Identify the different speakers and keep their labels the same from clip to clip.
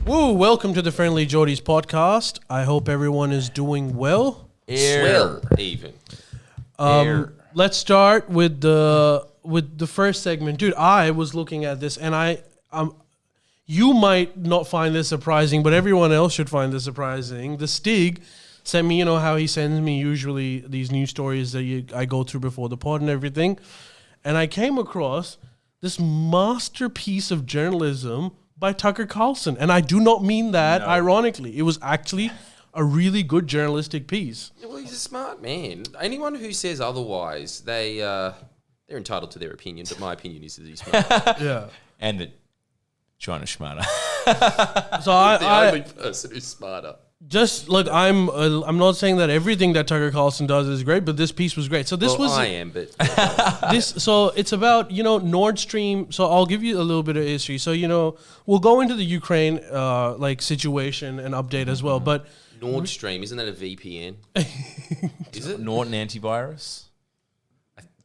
Speaker 1: Woo, welcome to the Friendlyjordies Podcast. I hope everyone is doing well.
Speaker 2: Swell, even.
Speaker 1: Let's start with the first segment. Dude, I was looking at this and you might not find this surprising, but everyone else should find this surprising. The Stig sent me, you know how he sends me usually these news stories that I go through before the pod and everything. And I came across this masterpiece of journalism by Tucker Carlson. And I do not mean that ironically. It was actually a really good journalistic piece.
Speaker 2: Yeah, well, he's a smart man. Anyone who says otherwise, they're entitled to their opinion, but my opinion is that he's smart.
Speaker 1: Yeah.
Speaker 3: And that China's smarter.
Speaker 1: So
Speaker 2: the only person who's smarter.
Speaker 1: Just look, I'm not saying that everything that Tucker Carlson does is great, but this piece was great. So this
Speaker 2: I am, but
Speaker 1: So it's about, Nordstream. So I'll give you a little bit of history. So, we'll go into the Ukraine situation and update as well. But
Speaker 2: Nordstream, isn't that a VPN? Is it?
Speaker 3: Norton antivirus?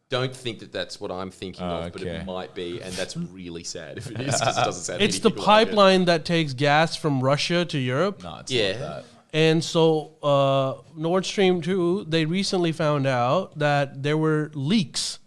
Speaker 2: Don't think that that's what I'm thinking of, but it might be, and that's really sad if it is, because it doesn't sound.
Speaker 1: It's the pipeline that takes gas from Russia to Europe.
Speaker 3: No, it's not that.
Speaker 1: And so Nord Stream 2, they recently found out that there were leaks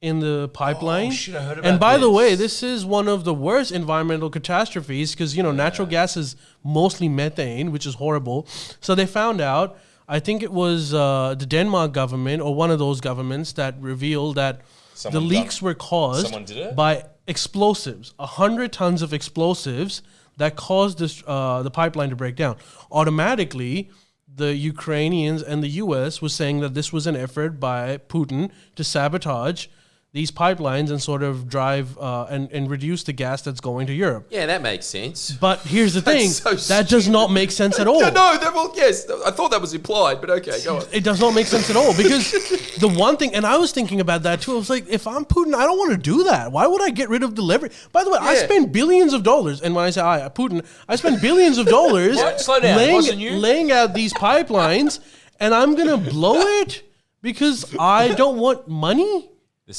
Speaker 1: in the pipeline.
Speaker 3: Oh, shit, I heard about
Speaker 1: and by the
Speaker 3: this.
Speaker 1: way, this is one of the worst environmental catastrophes because, natural gas is mostly methane, which is horrible. So they found out, I think it was the Denmark government or one of those governments that revealed that the leaks were caused by explosives, 100 tons of explosives that caused this, the pipeline to break down. Automatically, the Ukrainians and the U.S. was saying that this was an effort by Putin to sabotage these pipelines and sort of drive and reduce the gas that's going to Europe.
Speaker 2: Yeah, that makes sense.
Speaker 1: But here's the thing,
Speaker 2: so
Speaker 1: that does not make sense at all.
Speaker 2: Yes, I thought that was implied, but okay, go on.
Speaker 1: It does not make sense at all because the one thing, and I was thinking about that too, I was like, if I'm Putin, I don't want to do that. Why would I get rid of the leverage? By the way, I spend billions of dollars, and when I say Putin, I spend billions of dollars
Speaker 3: Slow down, wasn't you?
Speaker 1: laying out these pipelines, and I'm going to blow it because I don't want money?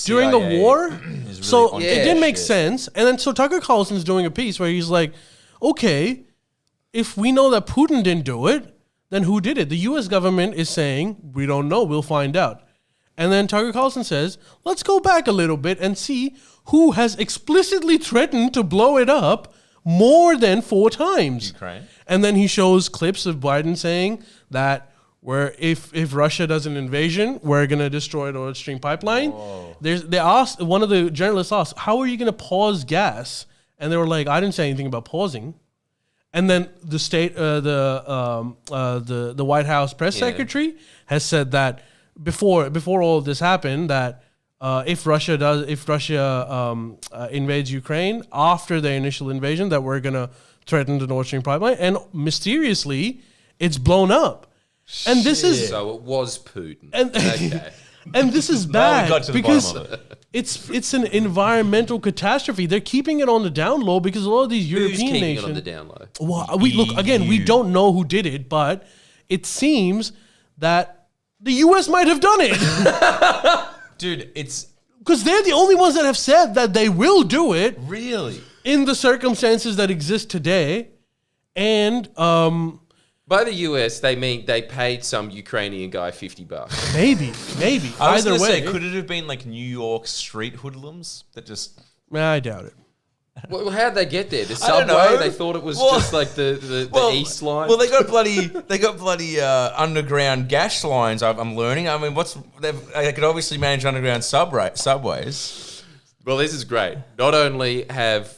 Speaker 1: During a war? Really so it didn't make sense. And then so Tucker Carlson's doing a piece where he's like, okay, if we know that Putin didn't do it, then who did it? The U.S. government is saying, we don't know, we'll find out. And then Tucker Carlson says, let's go back a little bit and see who has explicitly threatened to blow it up more than 4 times. Ukraine. And then he shows clips of Biden saying that where if Russia does an invasion, we're going to destroy the Nordstream Pipeline. They asked, one of the journalists asked, how are you going to pause gas? And they were like, I didn't say anything about pausing. And then the the White House press secretary has said that before all of this happened, that if Russia invades Ukraine after the initial invasion, that we're going to threaten the Nord Stream pipeline. And mysteriously, it's blown up. And this is
Speaker 2: so it was Putin.
Speaker 1: And,
Speaker 2: okay.
Speaker 1: And this is bad because
Speaker 3: it.
Speaker 1: it's an environmental catastrophe. They're keeping it on the down low because a lot of these European nations.
Speaker 2: It on the down low?
Speaker 1: Well, we don't know who did it, but it seems that the U.S. might have done it.
Speaker 3: Dude, it's
Speaker 1: because they're the only ones that have said that they will do it.
Speaker 3: Really?
Speaker 1: In the circumstances that exist today, and
Speaker 2: by the US, they mean they paid some Ukrainian guy $50.
Speaker 1: Maybe.
Speaker 3: I was
Speaker 1: Either way,
Speaker 3: could it have been like New York street hoodlums that just?
Speaker 1: I doubt it.
Speaker 2: Well, how'd they get there? The
Speaker 3: I don't
Speaker 2: subway?
Speaker 3: know.
Speaker 2: They thought it was just like the East line.
Speaker 3: Well, they got bloody underground gas lines. I'm learning. I mean, they could obviously manage underground subways.
Speaker 2: Well, this is great. Not only have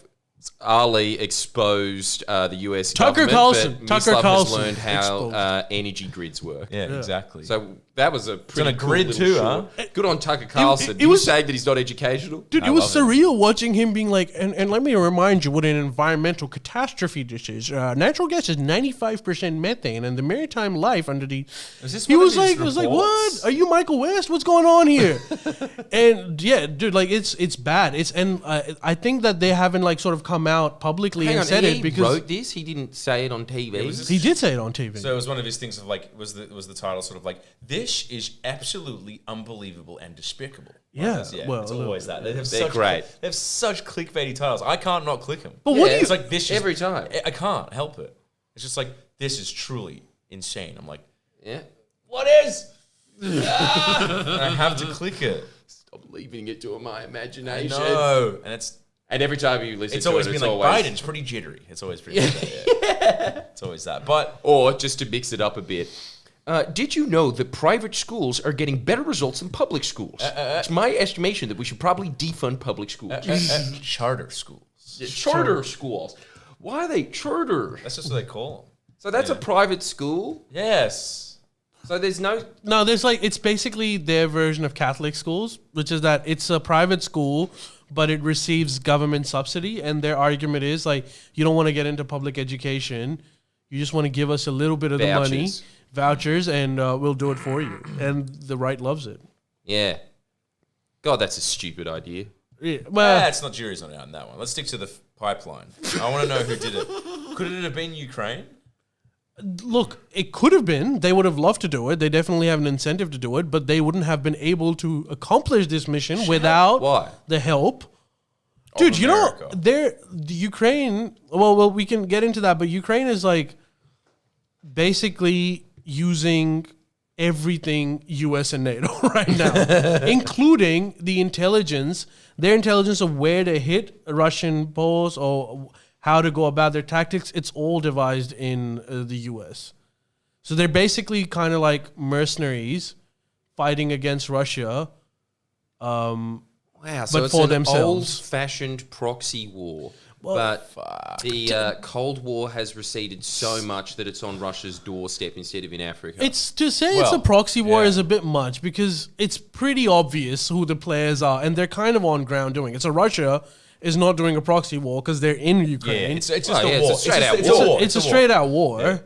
Speaker 2: Ali exposed the US
Speaker 1: Tucker
Speaker 2: government, but
Speaker 1: Tucker
Speaker 2: Mislav
Speaker 1: Carlson
Speaker 2: has learned how energy grids work.
Speaker 3: Yeah, exactly.
Speaker 2: So that was a pretty
Speaker 3: on a
Speaker 2: cool
Speaker 3: grid
Speaker 2: little
Speaker 3: too,
Speaker 2: short.
Speaker 3: huh?
Speaker 2: Good on Tucker Carlson.
Speaker 1: it was
Speaker 2: saying that he's not educational?
Speaker 1: Dude, it was surreal watching him being like, and let me remind you what an environmental catastrophe this is. Natural gas is 95% methane, and the maritime life under the... He was like, what? Are you Michael West? What's going on here? And yeah, dude, like it's bad. I think that they haven't like sort of come out publicly and said it because...
Speaker 2: He wrote this? He didn't say it on TV?
Speaker 1: He did say it on TV.
Speaker 3: So it was one of his things of like, was the title sort of like, this British is absolutely unbelievable and despicable.
Speaker 1: Yeah,
Speaker 3: Well, it's always that.
Speaker 2: They're great.
Speaker 3: They have such clickbaity titles. I can't not click them.
Speaker 1: But what do you...
Speaker 3: It's like this
Speaker 2: every time.
Speaker 3: I can't help it. It's just like, this is truly insane. I'm like,
Speaker 2: Yeah.
Speaker 3: what is? And I have to click it.
Speaker 2: Stop leaving it to my
Speaker 3: I
Speaker 2: imagination.
Speaker 3: know.
Speaker 2: And every time you listen
Speaker 3: It's
Speaker 2: to
Speaker 3: always
Speaker 2: it,
Speaker 3: been
Speaker 2: it's
Speaker 3: like,
Speaker 2: always...
Speaker 3: Biden's pretty jittery. It's always pretty yeah. It's always that. But
Speaker 2: Or just to mix it up a bit. Did you know that private schools are getting better results than public schools? It's my estimation that we should probably defund public schools.
Speaker 3: charter schools.
Speaker 2: Charter schools. Why are they charter?
Speaker 3: That's just what they call them.
Speaker 2: So that's a private school?
Speaker 3: Yes.
Speaker 2: So there's no...
Speaker 1: No, there's like, it's basically their version of Catholic schools, which is that it's a private school, but it receives government subsidy. And their argument is like, you don't want to get into public education. You just want to give us a little bit of the money, vouchers, and we'll do it for you. And the right loves it.
Speaker 2: Yeah. God, that's a stupid idea.
Speaker 1: Yeah, well,
Speaker 3: It's not jury's not out on that one. Let's stick to the pipeline. I want to know who did it. Could it have been Ukraine?
Speaker 1: look, it could have been. They would have loved to do it. They definitely have an incentive to do it, but they wouldn't have been able to accomplish this mission without the help. Dude, you know, the Ukraine, well, we can get into that, but Ukraine is like basically using everything US and NATO right now, including the intelligence, their intelligence of where to hit Russian poles or how to go about their tactics. It's all devised in the US. So they're basically kind of like mercenaries fighting against Russia.
Speaker 2: Wow, so
Speaker 1: but
Speaker 2: it's
Speaker 1: for
Speaker 2: an
Speaker 1: themselves.
Speaker 2: old-fashioned proxy war. But the Cold War has receded so much that it's on Russia's doorstep instead of in Africa.
Speaker 1: It's to say it's a proxy war is a bit much because it's pretty obvious who the players are, and they're kind of on ground doing it. So Russia is not doing a proxy war because they're in Ukraine.
Speaker 3: Yeah, it's just a war.
Speaker 2: It's a straight-out war.
Speaker 1: It's a straight-out war. Yeah.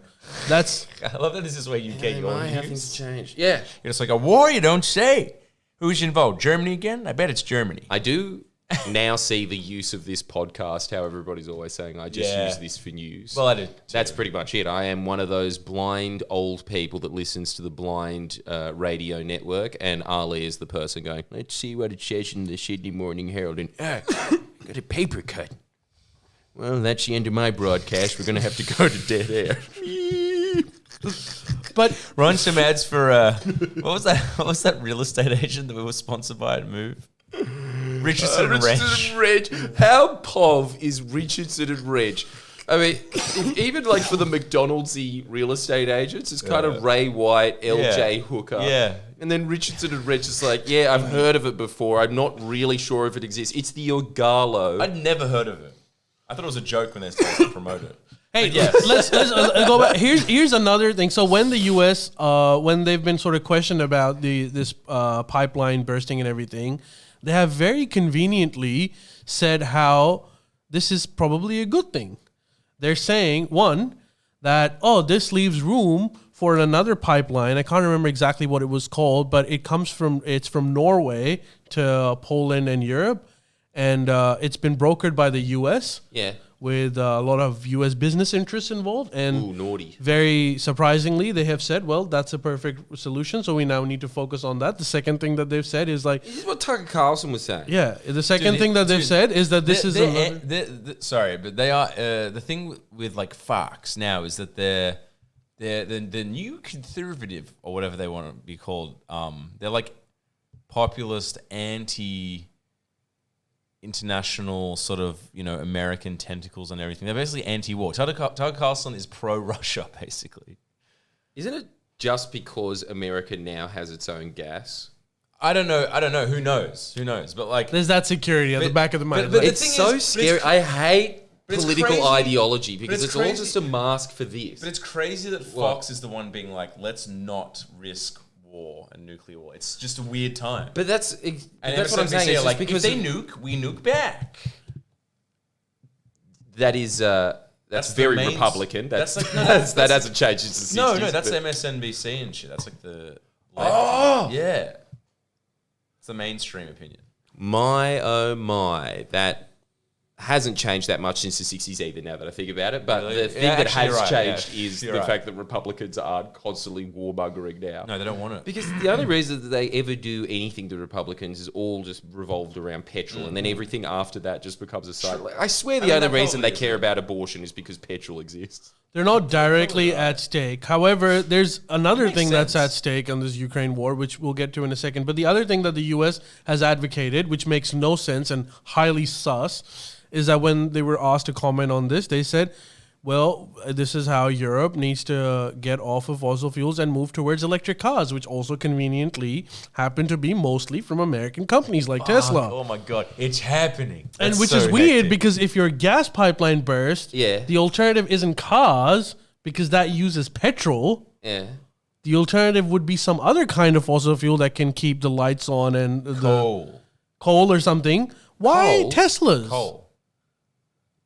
Speaker 1: That's.
Speaker 3: I love that this is where you get your news.
Speaker 2: Changed. Yeah.
Speaker 3: It's like a war, you don't say. Who's involved? Germany again? I bet it's Germany.
Speaker 2: I do now see the use of this podcast, how everybody's always saying, I just use this for news.
Speaker 3: Well, I do.
Speaker 2: That's pretty much it. I am one of those blind old people that listens to the blind radio network, and Ali is the person going, let's see what it says in the Sydney Morning Herald, and got a paper cut. Well, that's the end of my broadcast. We're going to have to go to dead air.
Speaker 1: But
Speaker 3: run some ads for what was that real estate agent that we were sponsored by at Move? Richardson and
Speaker 2: Reg. How pov is Richardson and Reg? I mean, even like for the McDonald's-y real estate agents, it's kind of Ray White, LJ Hooker.
Speaker 3: Yeah.
Speaker 2: And then Richardson and Reg is like, yeah, I've heard of it before. I'm not really sure if it exists. It's the Ogalo.
Speaker 3: I'd never heard of it. I thought it was a joke when they started to promote it.
Speaker 1: Hey, let's go back. Here's another thing. So when the U.S. When they've been sort of questioned about this pipeline bursting and everything, they have very conveniently said how this is probably a good thing. They're saying, one, that, this leaves room for another pipeline. I can't remember exactly what it was called, but it's from Norway to Poland and Europe, and it's been brokered by the U.S.
Speaker 2: Yeah.
Speaker 1: With a lot of U.S. business interests involved. And
Speaker 2: naughty.
Speaker 1: Very surprisingly, they have said, well, that's a perfect solution, so we now need to focus on that. The second thing that they've said is like...
Speaker 2: This is what Tucker Carlson was saying.
Speaker 1: Yeah, the second thing that they've said is that this is
Speaker 3: sorry, but they are... the thing with like Fox now is that they're the new conservative, or whatever they want to be called, they're like populist, anti-international sort of, American tentacles and everything. They're basically anti-war. Tucker Carlson is pro-Russia, basically.
Speaker 2: Isn't it just because America now has its own gas?
Speaker 3: I don't know. Who knows? But like...
Speaker 1: There's that security at the back of the mind.
Speaker 2: But it's so scary. I hate political ideology because it's all just a mask for this.
Speaker 3: But it's crazy that Fox is the one being like, let's not risk war and nuclear war. It's just a weird time.
Speaker 2: But that's what I'm saying. It's
Speaker 3: like,
Speaker 2: because
Speaker 3: if they nuke, we nuke back.
Speaker 2: That is that's very Republican. That hasn't changed since the 60s.
Speaker 3: No, that's MSNBC and shit. That's like the yeah. It's the mainstream opinion.
Speaker 2: My oh my, that hasn't changed that much since the 60s either, now that I think about it. But
Speaker 3: Really?
Speaker 2: the thing that has
Speaker 3: right,
Speaker 2: changed
Speaker 3: yeah.
Speaker 2: is
Speaker 3: You're
Speaker 2: the
Speaker 3: right.
Speaker 2: fact that Republicans are constantly warmongering now.
Speaker 3: No, they don't want it.
Speaker 2: Because the only reason that they ever do anything to Republicans is all just revolved around petrol, and then everything after that just becomes a side. I swear the only reason they care about abortion is because petrol exists.
Speaker 1: They're not directly at stake. However, there's another thing that's
Speaker 3: sense.
Speaker 1: at stake on this Ukraine war, which we'll get to in a second. But the other thing that the U.S. has advocated, which makes no sense and highly sus, is that when they were asked to comment on this, they said, well, this is how Europe needs to get off of fossil fuels and move towards electric cars, which also conveniently happen to be mostly from American companies like Tesla.
Speaker 3: Oh my God, it's happening.
Speaker 1: And
Speaker 3: That's
Speaker 1: which
Speaker 3: so
Speaker 1: is weird
Speaker 3: hectic.
Speaker 1: because if your gas pipeline bursts, the alternative isn't cars because that uses petrol.
Speaker 2: Yeah.
Speaker 1: The alternative would be some other kind of fossil fuel that can keep the lights on and the coal or something. Why
Speaker 2: Coal?
Speaker 1: Teslas?
Speaker 3: Coal.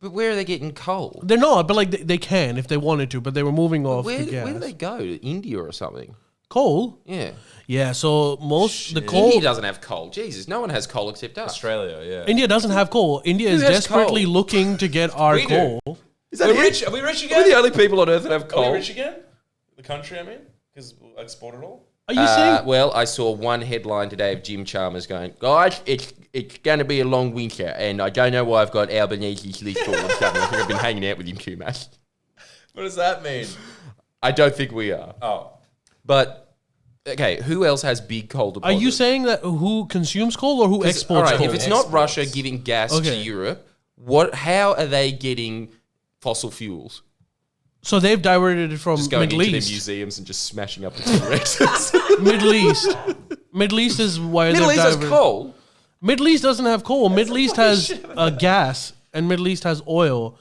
Speaker 2: But where are they getting coal?
Speaker 1: They're not, but like they can if they wanted to, but they were moving off
Speaker 2: Where
Speaker 1: the gas.
Speaker 2: do they go? To India or something?
Speaker 1: Coal?
Speaker 2: Yeah.
Speaker 1: Yeah, so the coal...
Speaker 2: India doesn't have coal. Jesus, no one has coal except us.
Speaker 3: Australia, yeah.
Speaker 1: India doesn't have coal. India is
Speaker 2: has
Speaker 1: desperately
Speaker 2: coal?
Speaker 1: looking to get our
Speaker 3: We do.
Speaker 1: coal.
Speaker 2: Is that
Speaker 3: Are we
Speaker 2: it?
Speaker 3: rich? Are we rich again?
Speaker 2: We're the only people on earth that have
Speaker 3: Are
Speaker 2: coal.
Speaker 3: we rich again? The country, I mean? Because we'll export it all?
Speaker 1: Are you saying...
Speaker 2: Well, I saw one headline today of Jim Chalmers going, guys, it's going to be a long winter, and I don't know why I've got Albanese's list all of a sudden. I think I've been hanging out with him too much.
Speaker 3: What does that mean?
Speaker 2: I don't think we are.
Speaker 3: Oh.
Speaker 2: But, okay, who else has big coal
Speaker 1: Are
Speaker 2: deposits?
Speaker 1: you saying that who consumes coal or who exports
Speaker 2: all right,
Speaker 1: coal?
Speaker 2: if it's not Russia giving gas to
Speaker 1: Okay.
Speaker 2: Europe, how are they getting fossil fuels?
Speaker 1: So they've diverted it from
Speaker 2: Just going
Speaker 1: Middle
Speaker 2: into their
Speaker 1: East.
Speaker 2: museums and just smashing up the T-Rexes.
Speaker 1: Middle East. Middle East is why
Speaker 2: Middle
Speaker 1: they've
Speaker 2: East has
Speaker 1: diverted.
Speaker 2: coal.
Speaker 1: Middle East doesn't have coal. Middle East has gas, and Middle East has oil.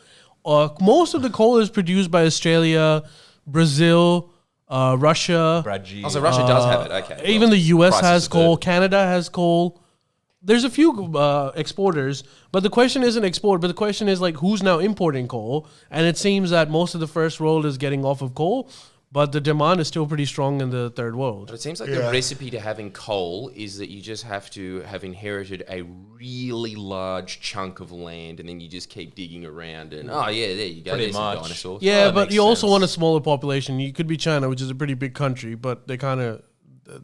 Speaker 1: Most of the coal is produced by Australia, Brazil, Russia.
Speaker 3: Brazil.
Speaker 2: Oh, so Russia does have it. Okay.
Speaker 1: Even the U.S.
Speaker 2: prices
Speaker 1: has
Speaker 2: are
Speaker 1: coal.
Speaker 2: good.
Speaker 1: Canada has coal. There's a few exporters, but the question isn't export. But the question is like who's now importing coal? And it seems that most of the first world is getting off of coal, but the demand is still pretty strong in the third world.
Speaker 2: But it seems like the recipe to having coal is that you just have to have inherited a really large chunk of land, and then you just keep digging around. And there you go.
Speaker 3: Pretty
Speaker 2: There's some
Speaker 3: much.
Speaker 2: dinosaurs.
Speaker 1: Yeah,
Speaker 3: that
Speaker 1: but
Speaker 3: makes
Speaker 1: you also
Speaker 3: sense.
Speaker 1: want a smaller population. You could be China, which is a pretty big country, but they kind of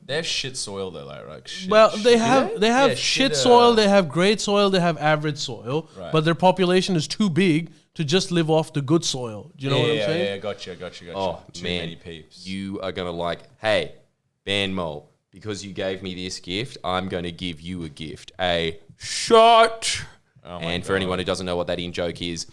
Speaker 3: They have shit soil though, like shit.
Speaker 1: they have
Speaker 3: Yeah,
Speaker 1: shit
Speaker 3: shit,
Speaker 1: soil, they have great soil, they have average soil,
Speaker 3: Right.
Speaker 1: but their population is too big to just live off the good soil. Do you know what I'm saying?
Speaker 3: Yeah, gotcha.
Speaker 2: Oh,
Speaker 3: Too
Speaker 2: man.
Speaker 3: many peeps.
Speaker 2: You are going to like, hey, Ban Mole, because you gave me this gift, I'm going to give you a gift. A shot. And for anyone who doesn't know what that in-joke is,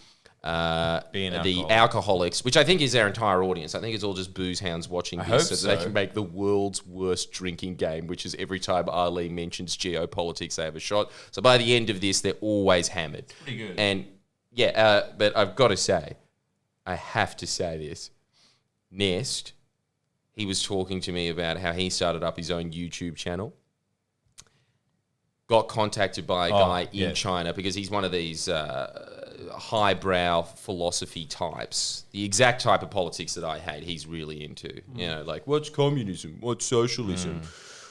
Speaker 3: Being
Speaker 2: the
Speaker 3: alcohol.
Speaker 2: alcoholics, which I think is our entire audience. I think it's all just booze hounds watching
Speaker 3: hope
Speaker 2: this so that they
Speaker 3: so.
Speaker 2: can make the world's worst drinking game, which is every time Ali mentions geopolitics, they have a shot. So by the end of this, they're always hammered.
Speaker 3: Pretty good.
Speaker 2: And but I've got to say, I have to say this. Nest, he was talking to me about how he started up his own YouTube channel. Got contacted by a guy in China because he's one of these highbrow philosophy types. The exact type of politics that I hate, he's really into. You know, like, what's communism? What's socialism?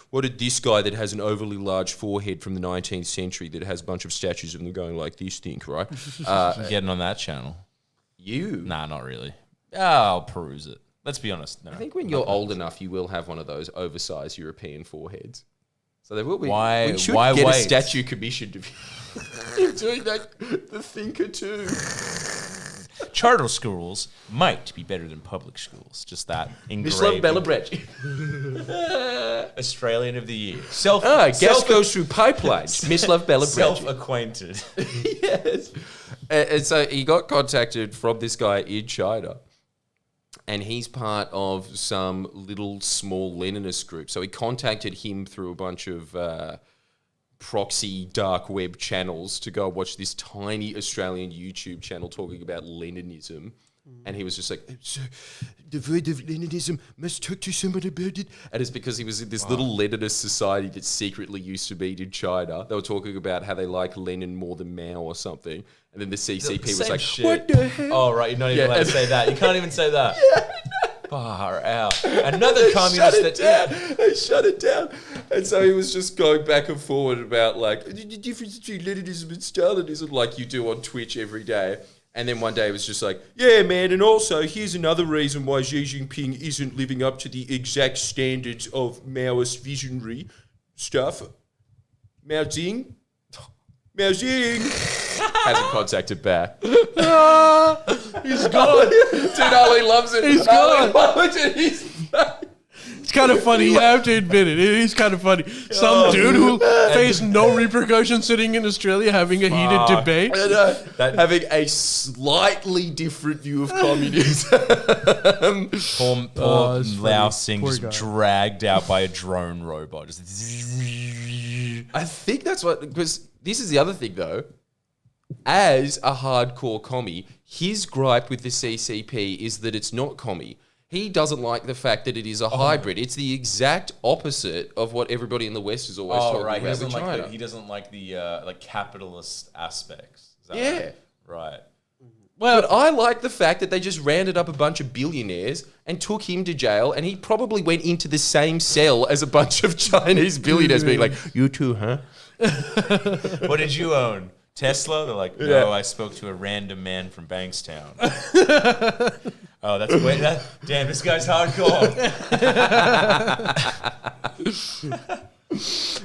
Speaker 2: What did this guy that has an overly large forehead from the 19th century that has a bunch of statues of them going like this think, right?
Speaker 3: Getting on that channel.
Speaker 2: You.
Speaker 3: Nah, not really. I'll peruse it. Let's be honest. No.
Speaker 2: I think when you're old enough, you will have one of those oversized European foreheads. So there will be.
Speaker 3: Why-
Speaker 2: We should
Speaker 3: why
Speaker 2: get a
Speaker 3: wait?
Speaker 2: statue commissioned of you doing that. The thinker too.
Speaker 3: Charter schools might be better than public schools. Just that
Speaker 2: Mislav
Speaker 3: engraved.
Speaker 2: Bellabretti.
Speaker 3: Australian of the year.
Speaker 2: Gas goes through pipelines. Mislav Bellabretti.
Speaker 3: Self-acquainted.
Speaker 2: Yes. And so he got contacted from this guy in China. And he's part of some little small Leninist group. So he contacted him through a bunch of proxy dark web channels to go watch this tiny Australian YouTube channel talking about Leninism. And he was just like, so the word of Leninism must talk to somebody about it. And it's because he was in this little Leninist society that secretly used to meet in China. They were talking about how they like Lenin more than Mao or something. And then the CCP was
Speaker 3: Same
Speaker 2: like,
Speaker 3: shit.
Speaker 2: what the hell?
Speaker 3: Oh, right. You're not even allowed to say that. You can't even say that. Far out. Another
Speaker 2: They
Speaker 3: communist
Speaker 2: shut it
Speaker 3: that...
Speaker 2: down. They shut it down. And so he was just going back and forward about like the difference between Leninism and Stalinism, like you do on Twitch every day. And then one day it was just like, yeah, man, and also here's another reason why Xi Jinping isn't living up to the exact standards of Maoist visionary stuff. Mao Zedong hasn't contacted back.
Speaker 1: He's gone.
Speaker 2: Dude, Ali loves it.
Speaker 1: He's gone.
Speaker 2: He's
Speaker 1: It's kind of funny. You have to admit it. It is kind of funny. Some dude who faced no repercussions sitting in Australia having a heated debate.
Speaker 2: having a slightly different view of communism.
Speaker 3: Poor Lao Singh just dragged out by a drone robot.
Speaker 2: I think that's what, because this is the other thing though. As a hardcore commie, his gripe with the CCP is that it's not commie. He doesn't like the fact that it is a hybrid. It's the exact opposite of what everybody in the West is always talking about with China.
Speaker 3: He doesn't like the like capitalist aspects. Is that
Speaker 2: Yeah.
Speaker 3: right?
Speaker 2: Well, but I like the fact that they just rounded up a bunch of billionaires and took him to jail, and he probably went into the same cell as a bunch of Chinese billionaires being like, you too, huh?
Speaker 3: What did you own? Tesla? They're like, no, I spoke to a random man from Bankstown. Oh, that's way. Damn, this guy's hardcore.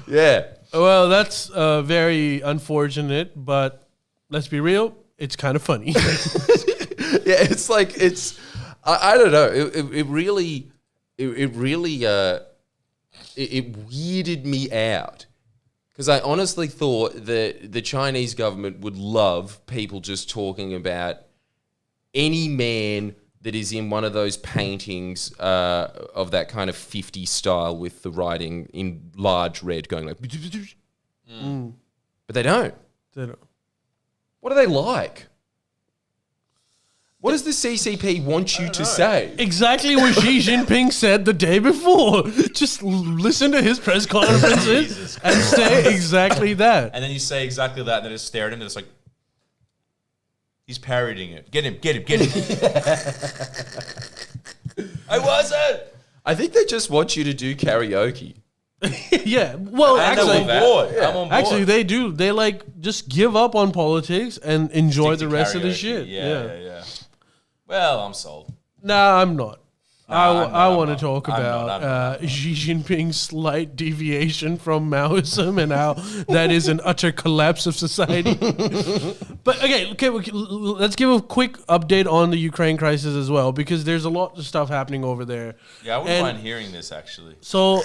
Speaker 2: Yeah.
Speaker 1: Well, that's very unfortunate, but let's be real, it's kind of funny.
Speaker 2: Yeah, it's like, it's, I don't know. It really weirded me out. Because I honestly thought that the Chinese government would love people just talking about any man that is in one of those paintings of that kind of 50s style with the writing in large red going like... But they don't.
Speaker 1: They don't.
Speaker 2: What are they like? What does the CCP want you to say?
Speaker 1: Exactly what Xi Jinping said the day before. Just listen to his press conferences and say exactly that.
Speaker 3: And then you say exactly that, and then just stare at him, and it's like, he's parodying it. Get him. I wasn't.
Speaker 2: I think they just want you to do karaoke.
Speaker 1: Yeah. Well,
Speaker 3: I'm on board.
Speaker 1: Actually, they do. They like just give up on politics and enjoy the rest of the
Speaker 3: karaoke.
Speaker 1: shit.
Speaker 3: Yeah. Well, I'm sold.
Speaker 1: Nah, I'm not. I want to
Speaker 3: not.
Speaker 1: talk
Speaker 3: I'm
Speaker 1: about
Speaker 3: not.
Speaker 1: Xi Jinping's slight deviation from Maoism and how that is an utter collapse of society. But okay, let's give a quick update on the Ukraine crisis as well, because there's a lot of stuff happening over there.
Speaker 3: Yeah, I wouldn't mind hearing this, actually.
Speaker 1: So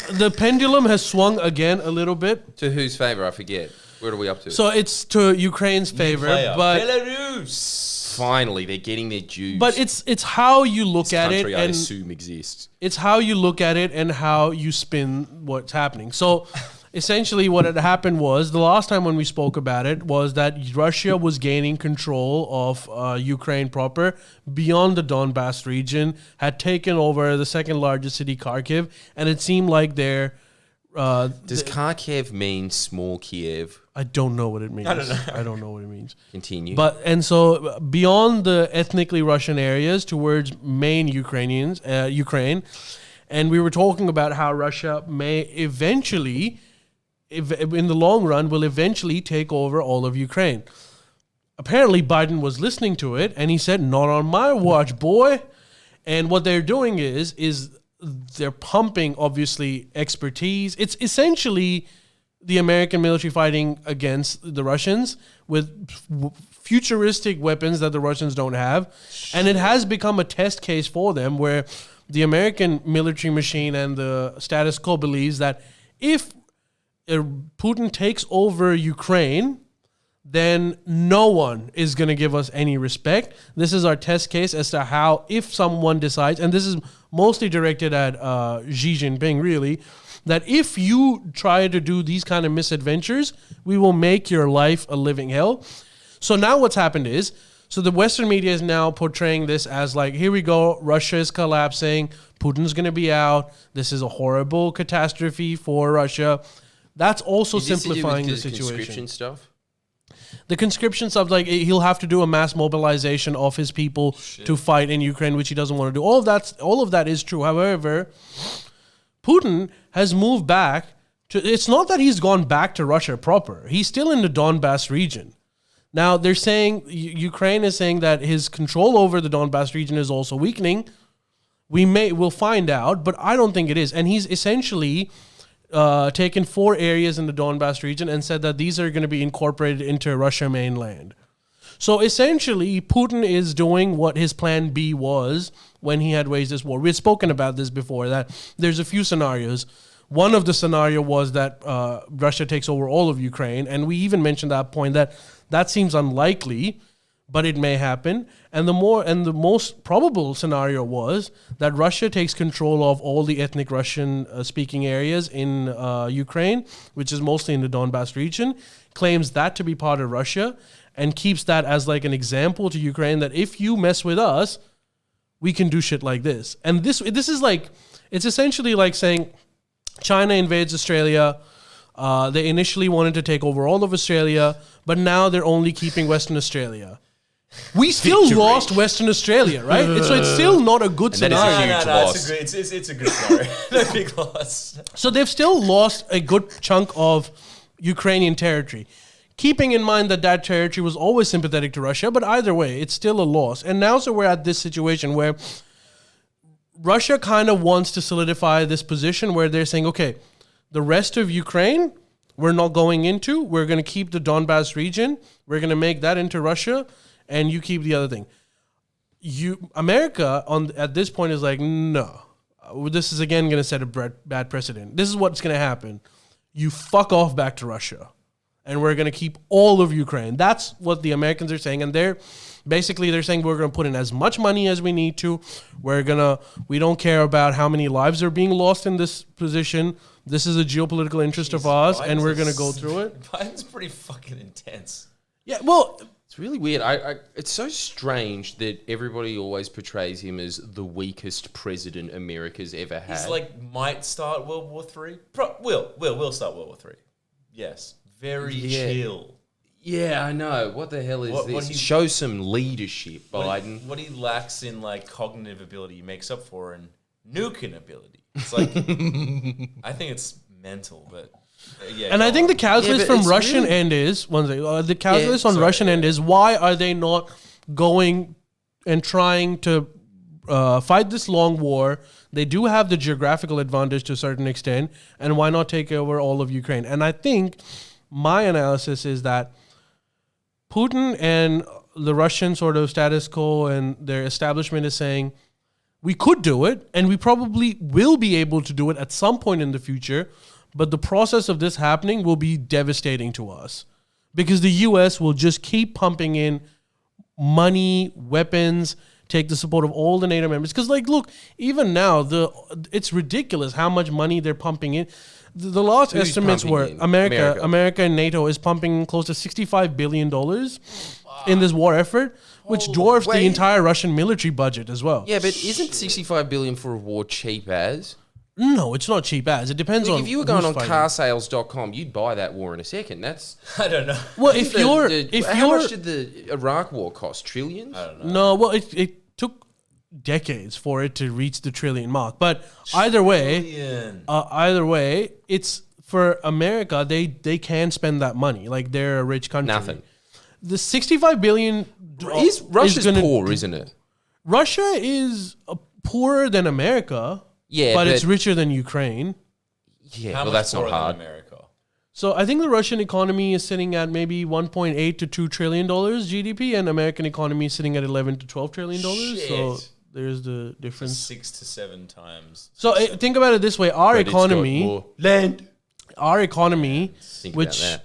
Speaker 1: the pendulum has swung again a little bit.
Speaker 2: To whose favor? I forget. What are we up to?
Speaker 1: So it's to Ukraine's favor, but
Speaker 3: Belarus.
Speaker 2: Finally, they're getting their dues.
Speaker 1: But it's how you look at it,
Speaker 2: country, I
Speaker 1: and
Speaker 2: assume, exists.
Speaker 1: it's how you look at it and how you spin what's happening. So essentially what had happened was, the last time when we spoke about it, was that Russia was gaining control of Ukraine proper beyond the Donbass region, had taken over the second largest city, Kharkiv, and it seemed like they're...
Speaker 2: Does Kharkiv mean small Kiev?
Speaker 1: I don't know what it means. I don't know what it means.
Speaker 2: Continue.
Speaker 1: And so beyond the ethnically Russian areas towards main Ukraine, and we were talking about how Russia may eventually, in the long run, will eventually take over all of Ukraine. Apparently Biden was listening to it and he said, not on my watch, boy. And what they're doing is they're pumping, obviously, expertise. It's essentially the American military fighting against the Russians with futuristic weapons that the Russians don't have. And it has become a test case for them, where the American military machine and the status quo believes that if Putin takes over Ukraine, then no one is going to give us any respect. This is our test case as to how, if someone decides, and this is mostly directed at Xi Jinping, really, that if you try to do these kind of misadventures, we will make your life a living hell. So now what's happened is, so the Western media is now portraying this as like, here we go, Russia is collapsing, Putin's going to be out, this is a horrible catastrophe for Russia. That's also simplifying the situation.
Speaker 2: Conscription stuff?
Speaker 1: The conscription stuff, like he'll have to do a mass mobilization of his people to fight in Ukraine, which he doesn't want to do. All of that is true. However, Putin has moved back to. It's not that he's gone back to Russia proper. He's still in the Donbass region. Now they're saying Ukraine is saying that his control over the Donbass region is also weakening. We'll find out, but I don't think it is. And he's essentially taken 4 areas in the Donbass region and said that these are going to be incorporated into Russia mainland. So essentially, Putin is doing what his plan B was when he had waged this war. We've spoken about this before, that there's a few scenarios. One of the scenario was that Russia takes over all of Ukraine, and we even mentioned that point that seems unlikely, but it may happen. And the most probable scenario was that Russia takes control of all the ethnic Russian speaking areas in Ukraine, which is mostly in the Donbass region, claims that to be part of Russia, and keeps that as like an example to Ukraine that if you mess with us, we can do shit like this. And this is like, it's essentially like saying China invades Australia. They initially wanted to take over all of Australia, but now they're only keeping Western Australia. We still lost Western Australia, right? So it's still not a good scenario.
Speaker 3: It's a good story. A big loss.
Speaker 1: So they've still lost a good chunk of Ukrainian territory. Keeping in mind that territory was always sympathetic to Russia, but either way, it's still a loss. And now so we're at this situation where Russia kind of wants to solidify this position where they're saying, okay, the rest of Ukraine, we're not going into. We're going to keep the Donbass region. We're going to make that into Russia, and you keep the other thing. America at this point is like, no. This is again going to set a bad precedent. This is what's going to happen. You fuck off back to Russia, and we're going to keep all of Ukraine. That's what the Americans are saying, and they're saying we're going to put in as much money as we need to. We don't care about how many lives are being lost in this position. This is a geopolitical interest of ours, and we're going to go through it.
Speaker 3: Biden's pretty fucking intense.
Speaker 1: Yeah, well,
Speaker 2: it's really weird. It's so strange that everybody always portrays him as the weakest president America's ever had.
Speaker 3: He's like, might start World War III. Will start World War III. Yes. Very chill.
Speaker 2: Yeah, I know. What the hell is this? Show some leadership, Biden.
Speaker 3: What he lacks in like cognitive ability, he makes up for in nuking ability. It's like, I think it's mental, but yeah.
Speaker 1: And I think the calculus from Russian end is Russian end is why are they not going and trying to fight this long war? They do have the geographical advantage to a certain extent, and why not take over all of Ukraine? And I think my analysis is that Putin and the Russian sort of status quo and their establishment is saying, we could do it, and we probably will be able to do it at some point in the future, but the process of this happening will be devastating to us because the U.S. will just keep pumping in money, weapons, take the support of all the NATO members. Because, like, look, even now, it's ridiculous how much money they're pumping in. The last estimates were America and NATO is pumping close to $65 billion in this war effort, which dwarfs the entire Russian military budget as well.
Speaker 2: Yeah, but isn't $65 billion for a war cheap as?
Speaker 1: No, it's not cheap as. It depends on.
Speaker 2: If you were going on carsales.com, you'd buy that war in a second. That's
Speaker 3: I don't know.
Speaker 1: Well,
Speaker 2: how much did the Iraq war cost? Trillions?
Speaker 3: I don't know.
Speaker 1: No, well, it took decades for it to reach the trillion mark. But either way, it's for America. They can spend that money. Like they're a rich country.
Speaker 2: Nothing.
Speaker 1: The $65 billion.
Speaker 2: Russia's poor, isn't it?
Speaker 1: Russia is poorer than America.
Speaker 2: Yeah,
Speaker 1: but it's richer than Ukraine.
Speaker 2: Yeah, well, that's not hard.
Speaker 3: America?
Speaker 1: So I think the Russian economy is sitting at maybe $1.8 to $2 trillion GDP, and American economy is sitting at $11 to $12 trillion.
Speaker 3: Shit.
Speaker 1: So there's the difference.
Speaker 3: 6 to 7 times.
Speaker 1: So think about it this way: our economy, which
Speaker 3: I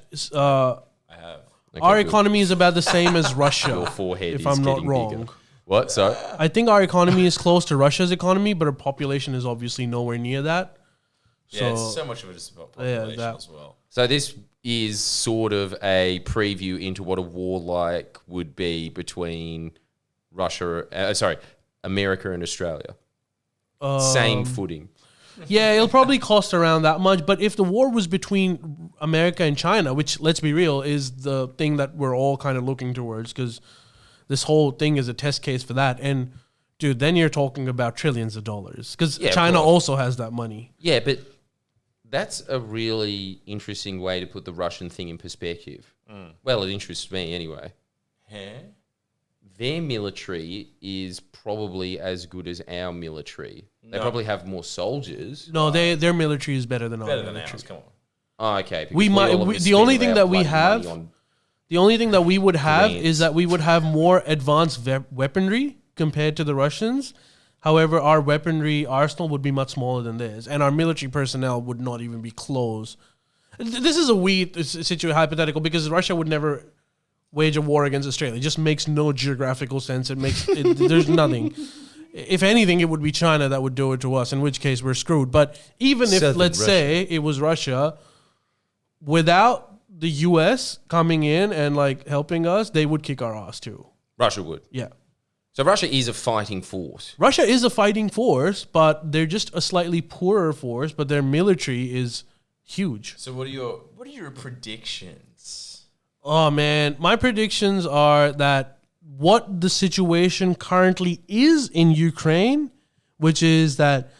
Speaker 3: have.
Speaker 1: Our economy is about the same as Russia.
Speaker 2: Your forehead
Speaker 1: if
Speaker 2: is
Speaker 1: I'm not
Speaker 2: getting
Speaker 1: wrong.
Speaker 2: bigger. What? So
Speaker 1: I think our economy is close to Russia's economy, but our population is obviously nowhere near that.
Speaker 3: Yeah, so much of it is about population as well.
Speaker 2: So this is sort of a preview into what a war like would be between America and Australia. Same footing.
Speaker 1: Yeah, it'll probably cost around that much. But if the war was between America and China, which, let's be real, is the thing that we're all kind of looking towards, because this whole thing is a test case for that. And dude, then you're talking about trillions of dollars because
Speaker 2: Yeah, of
Speaker 1: China
Speaker 2: course.
Speaker 1: also has that money.
Speaker 2: Yeah, but that's a really interesting way to put the Russian thing in perspective. Well, it interests me anyway. Their military is probably as good as our military. They probably have more soldiers.
Speaker 1: No, their military is better than our
Speaker 3: Better than
Speaker 1: military.
Speaker 3: ours. Come on.
Speaker 2: Oh, okay. because
Speaker 1: We might-
Speaker 2: all of
Speaker 1: we-
Speaker 2: us
Speaker 1: the
Speaker 2: spend
Speaker 1: only
Speaker 2: all
Speaker 1: thing
Speaker 2: our
Speaker 1: that we
Speaker 2: bloody
Speaker 1: have-
Speaker 2: money on-
Speaker 1: The only thing that we would have
Speaker 2: Grants.
Speaker 1: is that we would have more advanced weaponry compared to the Russians. However, our weaponry arsenal would be much smaller than theirs, and our military personnel would not even be close. This is a weird situation, hypothetical, because Russia would never wage a war against Australia. It just makes no geographical sense. There's nothing. If anything, it would be China that would do it to us, in which case we're screwed. But even if,
Speaker 2: Southern
Speaker 1: let's
Speaker 2: Russia.
Speaker 1: say, it was Russia, without the U.S. coming in and like helping us, they would kick our ass too.
Speaker 2: Russia would.
Speaker 1: Yeah.
Speaker 2: So Russia is a fighting force.
Speaker 1: Russia is a fighting force, but they're just a slightly poorer force, but their military is huge.
Speaker 3: So what are your predictions?
Speaker 1: Oh man, my predictions are that what the situation currently is in Ukraine, which is that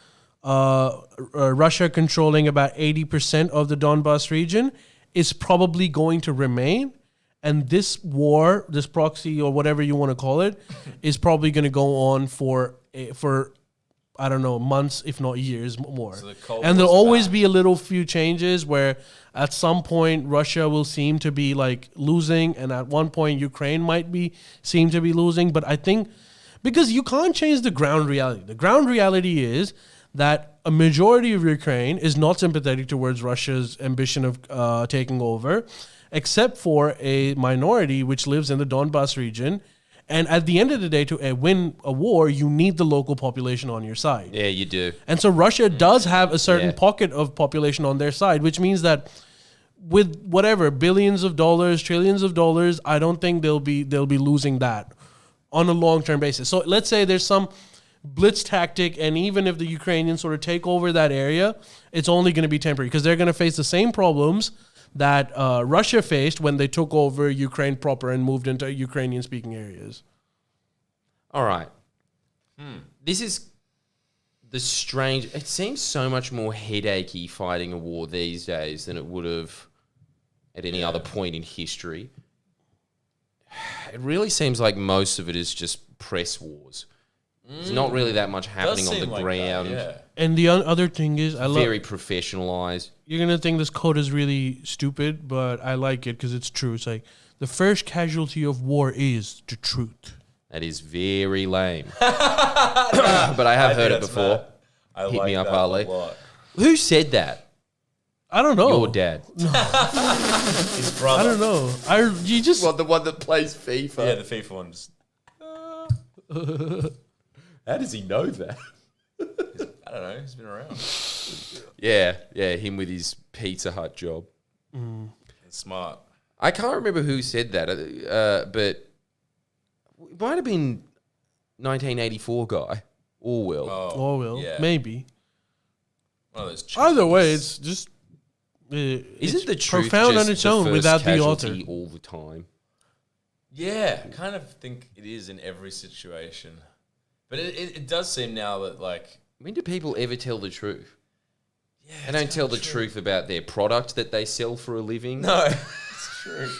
Speaker 1: Russia controlling about 80% of the Donbas region, is probably going to remain. And this war, this proxy or whatever you want to call it, is probably going to go on for I don't know, months, if not years more.
Speaker 3: So the Cold
Speaker 1: And there'll
Speaker 3: War's
Speaker 1: always
Speaker 3: back.
Speaker 1: be a little few changes where at some point Russia will seem to be like losing, and at one point Ukraine might seem to be losing. But I think because you can't change the ground reality. The ground reality is that a majority of Ukraine is not sympathetic towards Russia's ambition of taking over, except for a minority which lives in the Donbas region. And at the end of the day, to win a war, you need the local population on your side.
Speaker 2: Yeah, you do.
Speaker 1: And so Russia does have a certain
Speaker 2: Yeah.
Speaker 1: pocket of population on their side, which means that with whatever billions of dollars, trillions of dollars, I don't think they'll be losing that on a long-term basis. So let's say there's some blitz tactic, and even if the Ukrainians sort of take over that area, it's only going to be temporary because they're going to face the same problems that Russia faced when they took over Ukraine proper and moved into Ukrainian-speaking areas.
Speaker 2: All right. This is the strange... It seems so much more headachy fighting a war these days than it would have at any other point in history. It really seems like most of it is just press wars. There's not really that much happening on the ground.
Speaker 1: And the other thing is,
Speaker 2: Very professionalized.
Speaker 1: You're going to think this quote is really stupid, but I like it because it's true. It's like, the first casualty of war is the truth.
Speaker 2: That is very lame. But I have heard it before. Hit me up, Ali. Who said that?
Speaker 1: I don't know.
Speaker 2: Your dad.
Speaker 3: His brother.
Speaker 1: I don't know. You just...
Speaker 2: Well, the one that plays FIFA.
Speaker 3: Yeah, the FIFA ones.
Speaker 2: How does he know that?
Speaker 3: I don't know. He's been around.
Speaker 2: Yeah, him with his Pizza Hut job.
Speaker 3: It's smart.
Speaker 2: I can't remember who said that, but it might have been 1984 guy, Orwell.
Speaker 1: Oh, well,
Speaker 3: yeah.
Speaker 1: maybe.
Speaker 3: One of those
Speaker 1: Either way, it's just...
Speaker 2: Isn't the truth
Speaker 1: profound
Speaker 2: just
Speaker 1: on its
Speaker 2: the
Speaker 1: own
Speaker 2: first
Speaker 1: without the
Speaker 2: casualty
Speaker 1: author?
Speaker 2: all the time?
Speaker 3: Yeah, I kind of think it is in every situation. But it does seem now that, like...
Speaker 2: When do people ever tell the truth?
Speaker 3: Yeah,
Speaker 2: They don't tell the truth about their product that they sell for a living.
Speaker 3: No, it's true.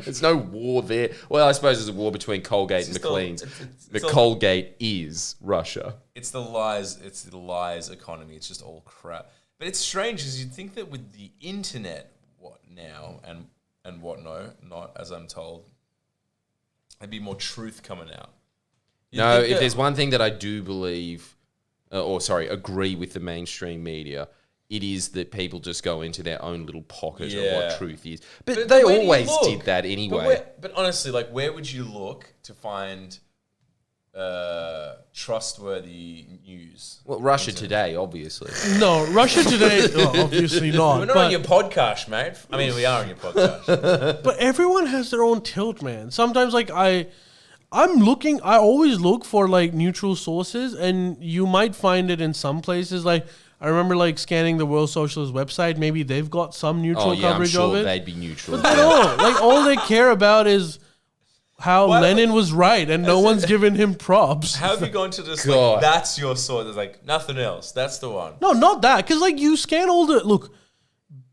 Speaker 2: There's no war there. Well, I suppose there's a war between Colgate and
Speaker 3: just all-
Speaker 2: McLean's.
Speaker 3: it's
Speaker 2: The
Speaker 3: all-
Speaker 2: Colgate is Russia.
Speaker 3: It's the lies economy. It's just all crap. But it's strange because you'd think that with the internet, what now and what not, as I'm told, there'd be more truth coming out.
Speaker 2: No, if there's one thing that I do believe, agree with the mainstream media, it is that people just go into their own little pocket of what truth is. But they
Speaker 3: where do you
Speaker 2: always
Speaker 3: look?
Speaker 2: did that anyway.
Speaker 3: But honestly, like, where would you look to find trustworthy news?
Speaker 2: Well, Russia Today, obviously.
Speaker 1: No, Russia Today, obviously not.
Speaker 3: We're not on your podcast, mate. I mean, we are on your podcast.
Speaker 1: But everyone has their own tilt, man. Sometimes, like, I always look for, like, neutral sources, and you might find it in some places. Like, I remember, like, scanning the World Socialist website. Maybe they've got some neutral
Speaker 2: I'm
Speaker 1: coverage
Speaker 2: sure
Speaker 1: of it.
Speaker 2: they'd be neutral.
Speaker 1: But they don't. Like, all they care about is how Lenin was right and no one's given him props.
Speaker 3: How have you gone to this, like, that's your sword? There's like nothing else. That's the one.
Speaker 1: No, not that. Because, like, you scan all the... Look,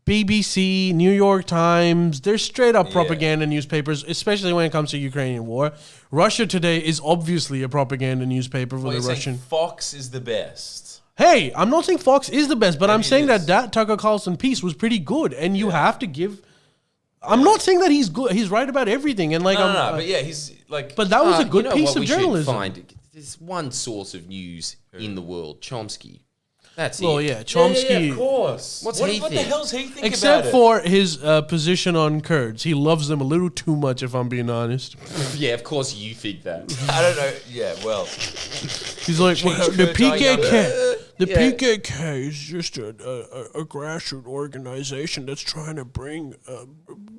Speaker 1: BBC, New York Times, they're straight up propaganda newspapers, especially when it comes to Ukrainian war. Russia Today is obviously a propaganda newspaper for the Russian.
Speaker 3: Fox is the best.
Speaker 1: Hey, I'm not saying Fox is the best, but I'm saying that Tucker Carlson piece was pretty good, and you have to give. I'm not saying that he's good. He's right about everything, and like
Speaker 3: no, but yeah, he's like.
Speaker 1: But that was a good piece of journalism.
Speaker 2: There's one source of news in the world, Chomsky. That's
Speaker 1: it. Yeah, Chomsky.
Speaker 3: Yeah, of course.
Speaker 2: What the hell's he thinking
Speaker 1: Except for his position on Kurds. He loves them a little too much, if I'm being honest.
Speaker 2: Yeah, of course you think that.
Speaker 3: I don't know. Yeah, well.
Speaker 1: He's like, the PKK. The PKK is just a grassroots organization that's trying to bring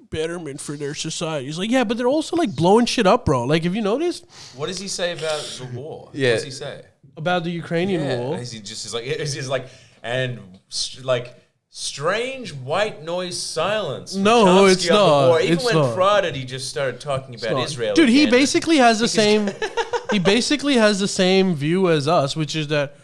Speaker 1: betterment for their society. He's like, yeah, but they're also like blowing shit up, bro. Like, have you noticed?
Speaker 3: What does he say about the war?
Speaker 2: Yeah.
Speaker 3: What does he say?
Speaker 1: About the Ukrainian war.
Speaker 3: Is he just like strange white noise silence?
Speaker 1: No,
Speaker 3: Chomsky
Speaker 1: it's not.
Speaker 3: Even when Friday he just started talking about Israel.
Speaker 1: Dude, he basically has the same. He basically has the same view as us, which is that.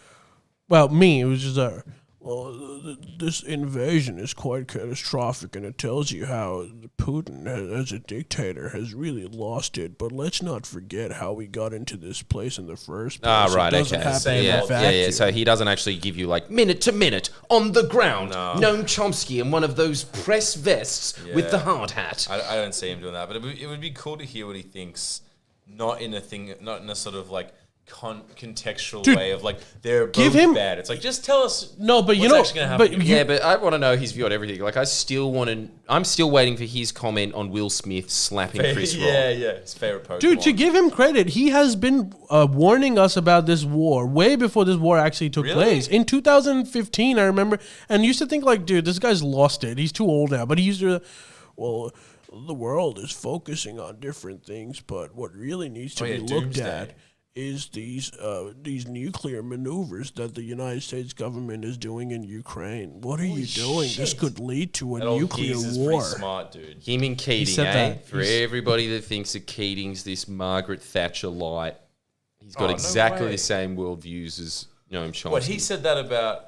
Speaker 1: Well, me, which is that. Well, this invasion is quite catastrophic, and it tells you how Putin, as a dictator, has really lost it. But let's not forget how we got into this place in the first place.
Speaker 2: Ah, right, okay. Yeah. So he doesn't actually give you like minute to minute on the ground. Noam Chomsky in one of those press vests with the hard hat.
Speaker 3: I don't see him doing that, but it would be cool to hear what he thinks. Not in a sort of like. Contextual way of like they're both bad. It's like just tell us.
Speaker 1: No, but
Speaker 3: what's actually gonna happen.
Speaker 2: But I want to know his view on everything. Like I'm still waiting for his comment on Will Smith slapping Chris Rock.
Speaker 3: Yeah, his favorite Pokemon.
Speaker 1: Dude, to give him credit, he has been warning us about this war way before this war actually took place. In 2015, I remember, and used to think like, dude, this guy's lost it. He's too old now. But he used to, the world is focusing on different things, but what really needs to be looked at is these nuclear maneuvers that the United States government is doing in Ukraine. What are you doing? This could lead to a nuclear war.
Speaker 3: Smart, dude.
Speaker 2: Him and Keating, For everybody that thinks that Keating's this Margaret Thatcher light, he's got exactly the same worldviews as Noam Chomsky.
Speaker 3: What, he said that about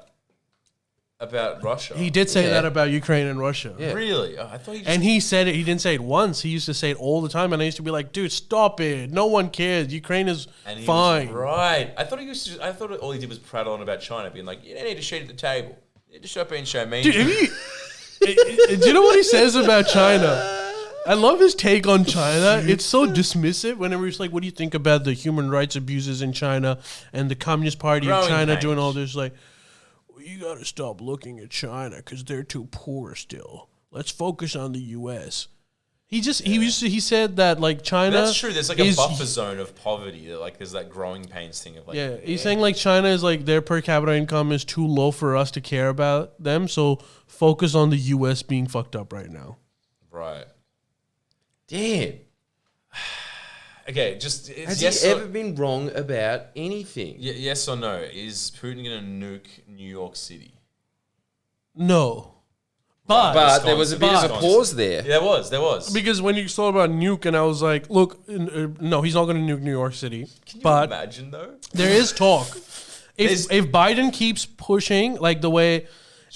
Speaker 3: Russia?
Speaker 1: He did say that about Ukraine and Russia.
Speaker 3: Yeah. Really? I thought he just...
Speaker 1: And he said it. He didn't say it once. He used to say it all the time. And I used to be like, dude, stop it. No one cares. Ukraine is fine.
Speaker 3: Right. I thought all he did was prattle on about China, being like, you don't need to shit at the table. You need to stop being so mean.
Speaker 1: Dude, do you know what he says about China? I love his take on China. It's so dismissive whenever he's like, what do you think about the human rights abuses in China and the Communist Party of China doing all this? Like, you got to stop looking at China because they're too poor still. Let's focus on the U.S. He said that like China.
Speaker 3: But that's true. There's like a buffer zone of poverty. Like there's that growing pains thing of like.
Speaker 1: He's saying like China is like their per capita income is too low for us to care about them. So focus on the U.S. being fucked up right now.
Speaker 3: Right.
Speaker 2: Damn.
Speaker 3: Okay, just...
Speaker 2: Has he ever been wrong about anything?
Speaker 3: Yes or no? Is Putin going to nuke New York City?
Speaker 1: No.
Speaker 2: But there was a bit of a pause there.
Speaker 3: Yeah, there was. Because
Speaker 1: when you saw about nuke, and I was like, look, no, he's not going to nuke New York City.
Speaker 3: Can you imagine, though?
Speaker 1: There is talk. If Biden keeps pushing, like the way...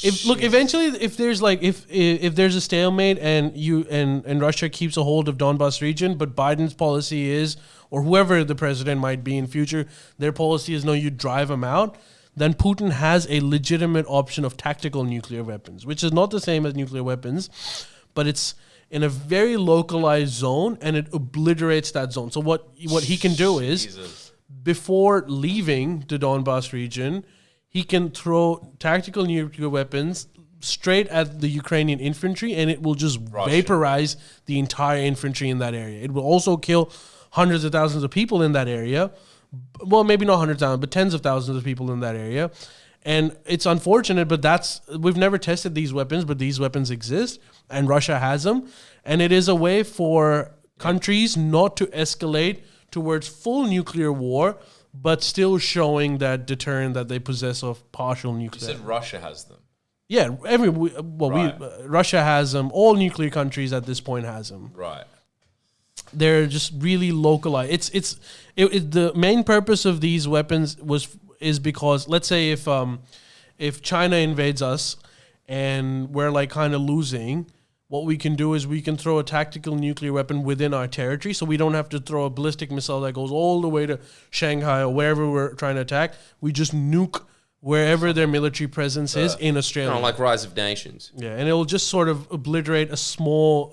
Speaker 1: eventually, if there's a stalemate and Russia keeps a hold of Donbas region, but Biden's policy is, or whoever the president might be in future, their policy is no, you drive them out, then Putin has a legitimate option of tactical nuclear weapons, which is not the same as nuclear weapons, but it's in a very localized zone and it obliterates that zone. So what he can do is, before leaving the Donbas region, he can throw tactical nuclear weapons straight at the Ukrainian infantry, and it will just vaporize the entire infantry in that area. It will also kill hundreds of thousands of people in that area. Well, maybe not hundreds of thousands, but tens of thousands of people in that area. And it's unfortunate, but we've never tested these weapons, but these weapons exist, and Russia has them. And it is a way for countries not to escalate towards full nuclear war, but still showing that deterrent that they possess of partial nuclear.
Speaker 3: You said Russia has them.
Speaker 1: Yeah, Russia has them. All nuclear countries at this point has them.
Speaker 3: Right.
Speaker 1: They're just really localized. The main purpose of these weapons is because, let's say if China invades us and we're like kind of losing, what we can do is we can throw a tactical nuclear weapon within our territory, so we don't have to throw a ballistic missile that goes all the way to Shanghai or wherever we're trying to attack. We just nuke wherever their military presence is in Australia.
Speaker 2: Kind of like Rise of Nations.
Speaker 1: Yeah, and it'll just sort of obliterate a small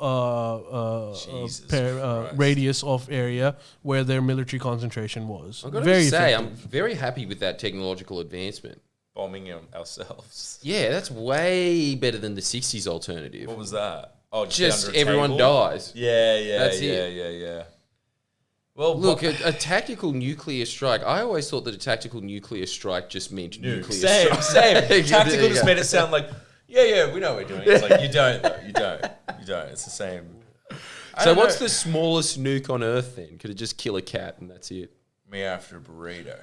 Speaker 1: radius of area where their military concentration was.
Speaker 2: I've got to say, I'm very happy with that technological advancement.
Speaker 3: Bombing ourselves.
Speaker 2: Yeah, that's way better than the 60s alternative.
Speaker 3: What was that? Oh,
Speaker 2: just everyone dies.
Speaker 3: Yeah.
Speaker 2: That's it.
Speaker 3: Yeah. Well,
Speaker 2: look, a tactical nuclear strike. I always thought that a tactical nuclear strike just meant nuclear strike.
Speaker 3: Same. Tactical just made it sound like, yeah, we know what we're doing. It's like, you don't, though. You don't. It's the same.
Speaker 2: So what's the smallest nuke on Earth then? Could it just kill a cat and that's it?
Speaker 3: Me after a burrito.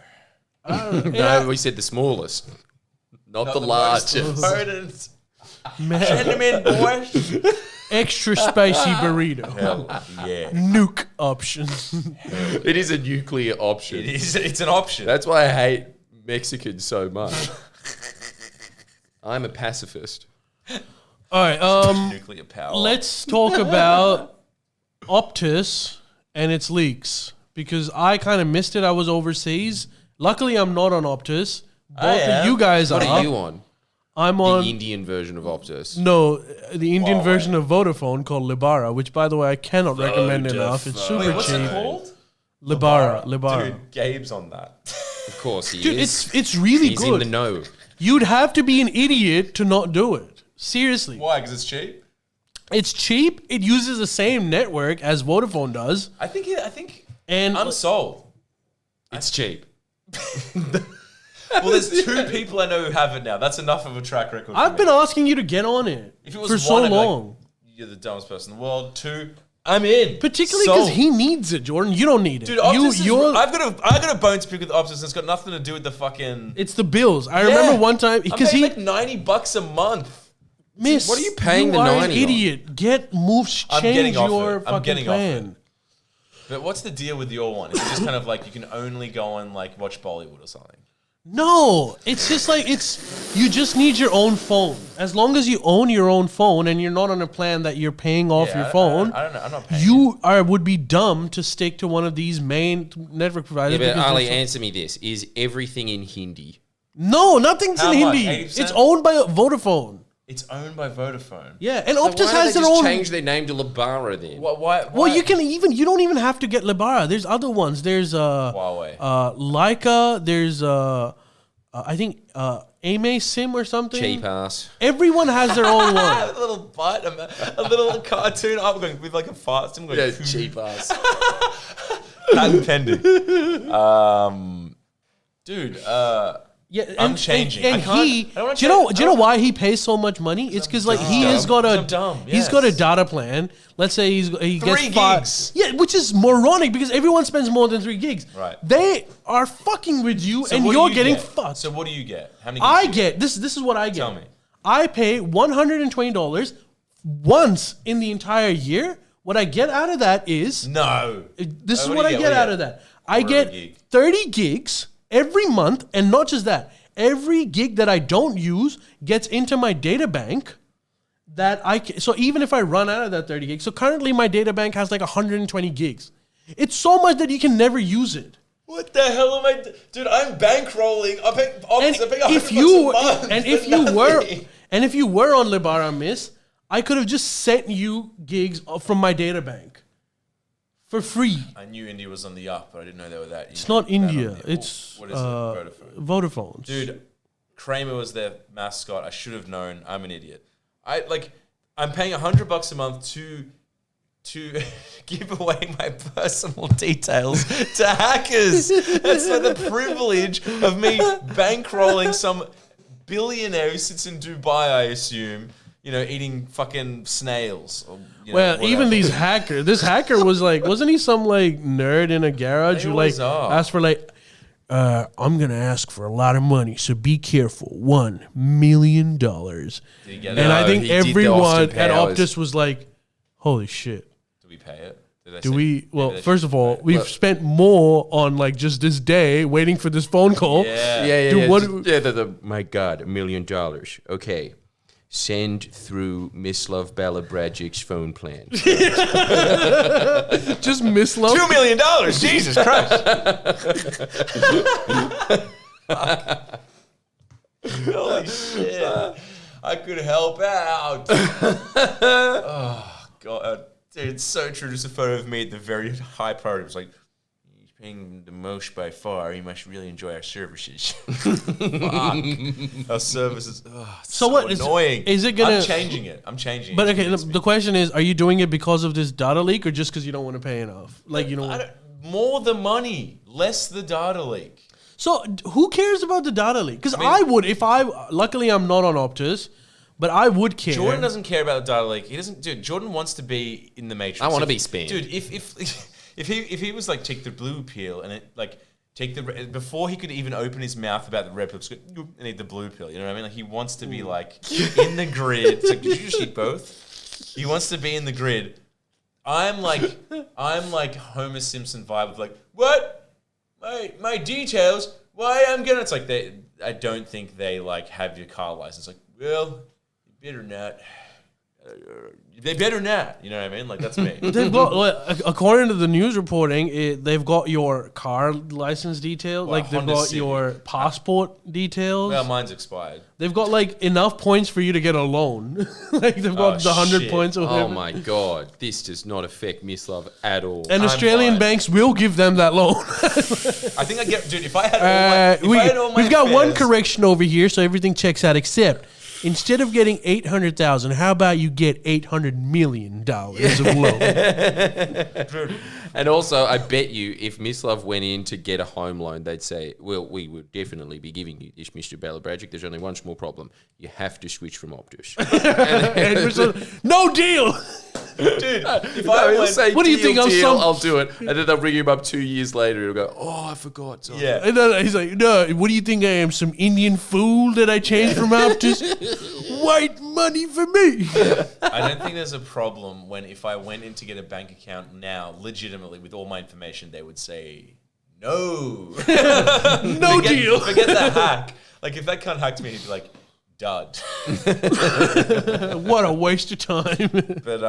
Speaker 2: No, we said the smallest. Not the largest.
Speaker 3: Gentlemen, boys.
Speaker 1: Extra spicy burrito.
Speaker 3: Hell yeah.
Speaker 1: Nuke option.
Speaker 2: It is a nuclear option.
Speaker 3: It is. It's an option.
Speaker 2: That's why I hate Mexicans so much. I'm a pacifist.
Speaker 1: All right.
Speaker 3: Nuclear power.
Speaker 1: Let's talk about Optus and its leaks, because I kind of missed it. I was overseas. Luckily, I'm not on Optus. Both of you guys are.
Speaker 2: What are you on?
Speaker 1: I'm on
Speaker 2: the Indian version of Optus.
Speaker 1: No, the Indian version of Vodafone called Libara, which, by the way, I cannot recommend enough. It's super cheap.
Speaker 3: What's it called?
Speaker 1: Libara.
Speaker 3: Dude, Gabe's on that.
Speaker 2: Of course he
Speaker 1: is. Dude, it's really
Speaker 2: He's
Speaker 1: good.
Speaker 2: in the know.
Speaker 1: You'd have to be an idiot to not do it. Seriously.
Speaker 3: Why? Because it's cheap?
Speaker 1: It's cheap. It uses the same network as Vodafone does.
Speaker 3: I think I'm sold.
Speaker 2: It's cheap.
Speaker 3: Well, there's 2 people I know who have it now. That's enough of a track record.
Speaker 1: I've been asking you to get on it
Speaker 3: if it was
Speaker 1: for so long.
Speaker 3: Like, you're the dumbest person in the world. 2, I'm in.
Speaker 1: Particularly because he needs it, Jordan. You don't need it.
Speaker 3: Dude, Optus I've got a bone to pick with Optus, and it's got nothing to do with the fucking...
Speaker 1: It's the bills. I remember one time...
Speaker 3: because I'm paying like $90 a month.
Speaker 1: Miss,
Speaker 2: what are you paying the 90
Speaker 1: an idiot. Change your fucking plan.
Speaker 3: But what's the deal with your one? Is it just kind of like you can only go and like watch Bollywood or something?
Speaker 1: No, it's just like you just need your own phone. As long as you own your own phone and you're not on a plan that you're paying off your phone,
Speaker 3: I don't know. I'm not paying.
Speaker 1: You would be dumb to stick to one of these main network providers.
Speaker 2: Yeah, but Ali, answer me this: is everything in Hindi?
Speaker 1: No, nothing's in Hindi.
Speaker 3: 80%?
Speaker 1: It's owned by Vodafone.
Speaker 3: It's owned by Vodafone.
Speaker 1: Yeah, and Optus has their own.
Speaker 2: Change their name to Libara then.
Speaker 3: Why?
Speaker 1: Well, you don't even have to get Libara. There's other ones. There's
Speaker 3: Huawei,
Speaker 1: Leica. There's I think Ame Sim or something.
Speaker 2: Cheap ass.
Speaker 1: Everyone has their own one.
Speaker 3: A little butt, a little cartoon. I'm going with like a fart. I'm going
Speaker 2: cheap ass.
Speaker 3: Patent pending. Dude.
Speaker 1: Yeah,
Speaker 3: I'm changing.
Speaker 1: And do you know why he pays so much money? It's because like he's got a data plan. Let's say he gets
Speaker 3: 3
Speaker 1: 5
Speaker 3: gigs.
Speaker 1: Yeah, which is moronic because everyone spends more than 3 gigs.
Speaker 3: Right.
Speaker 1: They are fucking with you, and you're getting fucked.
Speaker 3: So what do you get? How many?
Speaker 1: I get this. This is what I get.
Speaker 3: Tell me.
Speaker 1: I pay $120 once in the entire year. What I get out of that is This is what I get out of that. I get 30 gigs. Every month, and not just that, every gig that I don't use gets into my data bank. So even if I run out of that 30 gigs, so currently my data bank has like 120 gigs. It's so much that you can never use it.
Speaker 3: What the hell am I, dude? I'm bankrolling. I pay
Speaker 1: if you were on Libara, Miss, I could have just sent you gigs from my data bank. For free.
Speaker 3: I knew India was on the up, but I didn't know they were that.
Speaker 1: It's not India. It's
Speaker 3: what is it?
Speaker 1: Vodafone.
Speaker 3: Dude, Kramer was their mascot. I should have known. I'm an idiot. I'm paying $100 a month to give away my personal details to hackers. That's like the privilege of me bankrolling some billionaire who sits in Dubai, I assume. Eating fucking snails. Or,
Speaker 1: even these hackers. This hacker was like, wasn't he some like nerd in a garage who like asked for like, I'm gonna ask for a lot of money, so be careful. $1 million. And I think everyone at Optus was like, holy shit.
Speaker 3: Do we pay it?
Speaker 1: Do we? Well, first of all, we've spent more on like just this day waiting for this phone call.
Speaker 2: My God, $1 million. Okay. Send through Mislav Balabragic's phone plan.
Speaker 1: Just Mislav.
Speaker 3: $2 million. Jesus Christ. Holy shit. I could help out. Oh, God. Dude, it's so true. Just a photo of me at the very high priority. It was like, he's paying the most by far. He must really enjoy our services. Our services. Oh, so what annoying.
Speaker 1: Is it gonna?
Speaker 3: I'm changing it.
Speaker 1: But okay, the question is: are you doing it because of this data leak, or just because you don't want to pay enough? Like
Speaker 3: more the money, less the data leak.
Speaker 1: So who cares about the data leak? Because I would, if I. Luckily, I'm not on Optus. But I would care.
Speaker 3: Jordan doesn't care about the data leak. He doesn't. Dude, Jordan wants to be in the Matrix.
Speaker 2: I want to be spammed.
Speaker 3: Dude, if he was like take the blue pill and it like take the before he could even open his mouth about the red pill, and eat the blue pill. You know what I mean? Like he wants to be like in the grid. It's like, did you just eat both? He wants to be in the grid. I'm like Homer Simpson vibe of like, what? My details? Why I'm gonna? It's like I don't think they like have your car license. Like, well. Better not. They better not. You know what I mean? Like, that's me.
Speaker 1: They've got, according to the news reporting, they've got your car license detail. Well, like, they've got your passport details.
Speaker 3: Well, mine's expired.
Speaker 1: They've got, like, enough points for you to get a loan. Like, they've got the 100 points or whatever.
Speaker 2: Oh, my God. This does not affect Mislav at all.
Speaker 1: And Australian banks will give them that loan.
Speaker 3: I think I get... Dude, if I had all my
Speaker 1: We've got one correction over here, so everything checks out, except... Instead of getting 800,000, how about you get $800 million of loan?
Speaker 2: And also, I bet you if Mislav went in to get a home loan, they'd say, well, we would definitely be giving you this, Mr. Balabragic. There's only one small problem. You have to switch from Optus.
Speaker 1: No deal!
Speaker 3: Dude, if I
Speaker 1: say, what do you think?
Speaker 2: I'll do it. And then they'll bring him up 2 years later. He'll go, oh, I forgot. Sorry.
Speaker 3: Yeah.
Speaker 1: And then he's like, no, what do you think I am? Some Indian fool that I changed from Optus? White money for me.
Speaker 3: I don't think there's a problem when if I went in to get a bank account now, legitimately, with all my information, they would say, no.
Speaker 1: No deal.
Speaker 3: Forget the hack. Like, if that cunt hacked me, he'd be like, dud.
Speaker 1: What a waste of time.
Speaker 3: But,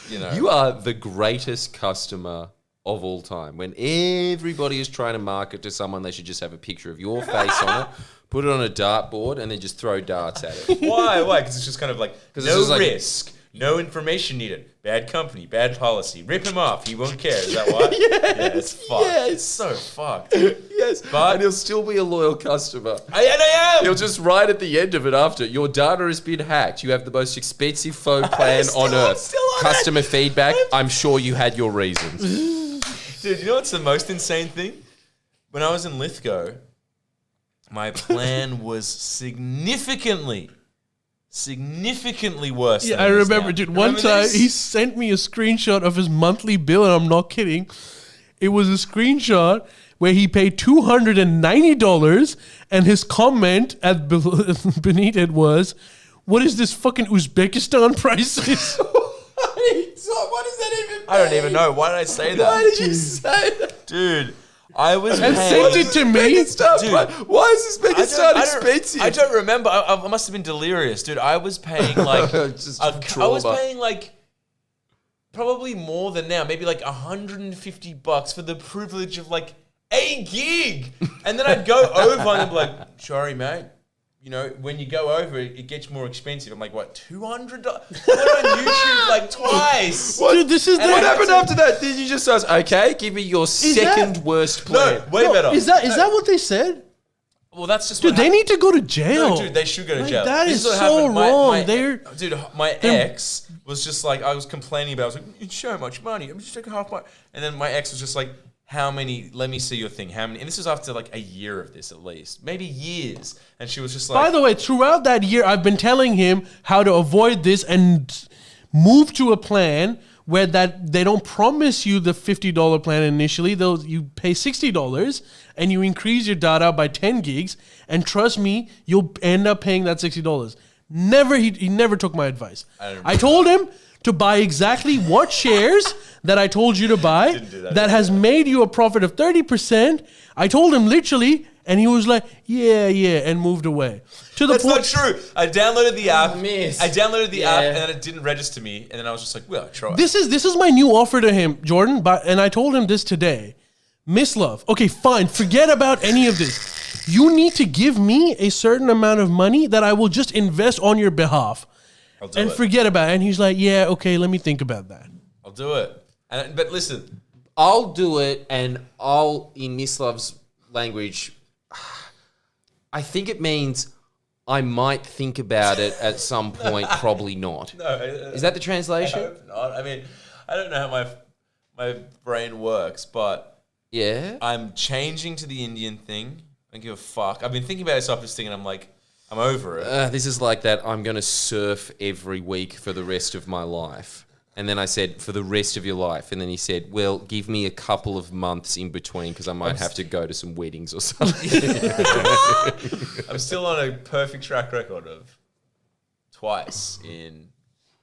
Speaker 3: you know.
Speaker 2: You are the greatest customer of all time. When everybody is trying to market to someone, they should just have a picture of your face on it, put it on a dartboard, and then just throw darts at it.
Speaker 3: Why? Because it's just kind of like, no risk, no information needed, bad company, bad policy. Rip him off. He won't care. Is that why? Yeah, it's fucked. Yes. It's so fucked.
Speaker 2: Yes. And he'll still be a loyal customer.
Speaker 3: And I am.
Speaker 2: He'll just write at the end of it after, your data has been hacked. You have the most expensive phone plan on earth. Customer feedback, I'm sure you had your reasons.
Speaker 3: Dude, you know what's the most insane thing? When I was in Lithgow, my plan was significantly worse.
Speaker 1: Yeah, I remember, dude. One time he sent me a screenshot of his monthly bill, and I'm not kidding. It was a screenshot where he paid $290, and his comment beneath it was, "What is this fucking Uzbekistan prices?"
Speaker 2: What does that even mean?
Speaker 3: I don't even know. Why did I say that?
Speaker 2: Why did you say that?
Speaker 3: Dude, I was
Speaker 1: and sent it to me.
Speaker 2: Dude, why is Uzbekistan expensive?
Speaker 3: I don't remember. I must have been delirious, dude. I was paying like probably more than now, maybe like $150 for the privilege of like a gig, and then I'd go over and I'd be like, "Sorry, mate. You know, when you go over, it gets more expensive." I'm like, what, $200? I went on YouTube like twice.
Speaker 1: What? Dude, this is
Speaker 2: what happened after that? Did you just ask, okay, give me your second worst plan?
Speaker 3: No, way better.
Speaker 1: Is that what they said?
Speaker 3: Well, that's just
Speaker 1: dude, they need to go to jail.
Speaker 3: No, dude, they should go to jail.
Speaker 1: That is so wrong.
Speaker 3: My ex was just like, I was complaining about it. I was like, it's so much money. I'm just taking half my... And then my ex was just like, how many, let me see your thing, how many, and this was after like a year of this at least, maybe years, and she was just like...
Speaker 1: By the way, throughout that year, I've been telling him how to avoid this and move to a plan where that they don't promise you the $50 plan initially, you pay $60 and you increase your data by 10 gigs, and trust me, you'll end up paying that $60. He never took my advice. I told him, to buy exactly what shares that I told you to buy that has made you a profit of 30%. I told him literally, and he was like, yeah, and moved away.
Speaker 3: That's not true. I downloaded the app. And then it didn't register me. And then I was just like, well, try.
Speaker 1: This is my new offer to him, Jordan. And I told him this today. Mislav, okay, fine. Forget about any of this. You need to give me a certain amount of money that I will just invest on your behalf.
Speaker 3: I'll do it.
Speaker 1: Forget about it. And he's like, yeah, okay, let me think about that.
Speaker 3: I'll do it. But listen.
Speaker 2: I'll do it, and I'll, in Mislav's language, I think it means I might think about it at some point, probably not.
Speaker 3: No.
Speaker 2: Is that the translation?
Speaker 3: I hope not. I mean, I don't know how my brain works, but
Speaker 2: yeah,
Speaker 3: I'm changing to the Indian thing. I don't give a fuck. I've been thinking about this Optus thing, and I'm like, I'm over it.
Speaker 2: This is like that. I'm going to surf every week for the rest of my life. And then I said, for the rest of your life. And then he said, well, give me a couple of months in between because I might have to go to some weddings or something.
Speaker 3: I'm still on a perfect track record of twice in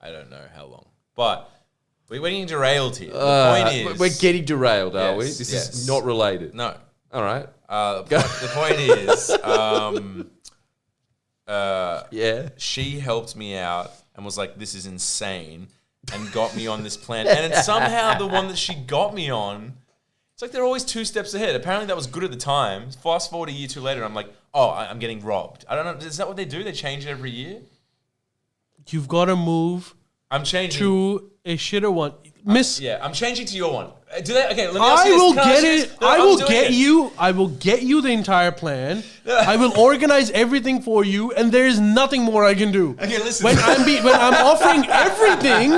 Speaker 3: I don't know how long. But we're getting derailed here. The point is...
Speaker 2: We're getting derailed, are we? This is not related.
Speaker 3: No.
Speaker 2: All right.
Speaker 3: The point is... she helped me out and was like, this is insane, and got me on this plan. And it's somehow the one that she got me on, it's like they're always 2 steps ahead. Apparently that was good at the time. Fast forward a year, 2 later, I'm like, oh, I'm getting robbed. I don't know. Is that what they do? They change it every year?
Speaker 1: You've got to move
Speaker 3: I'm changing
Speaker 1: to a shitter one.
Speaker 3: I'm changing to your one. Do they? Okay, let me ask you this.
Speaker 1: I will get you the entire plan. I will organize everything for you, and there is nothing more I can do.
Speaker 3: Okay, listen.
Speaker 1: When I'm offering everything,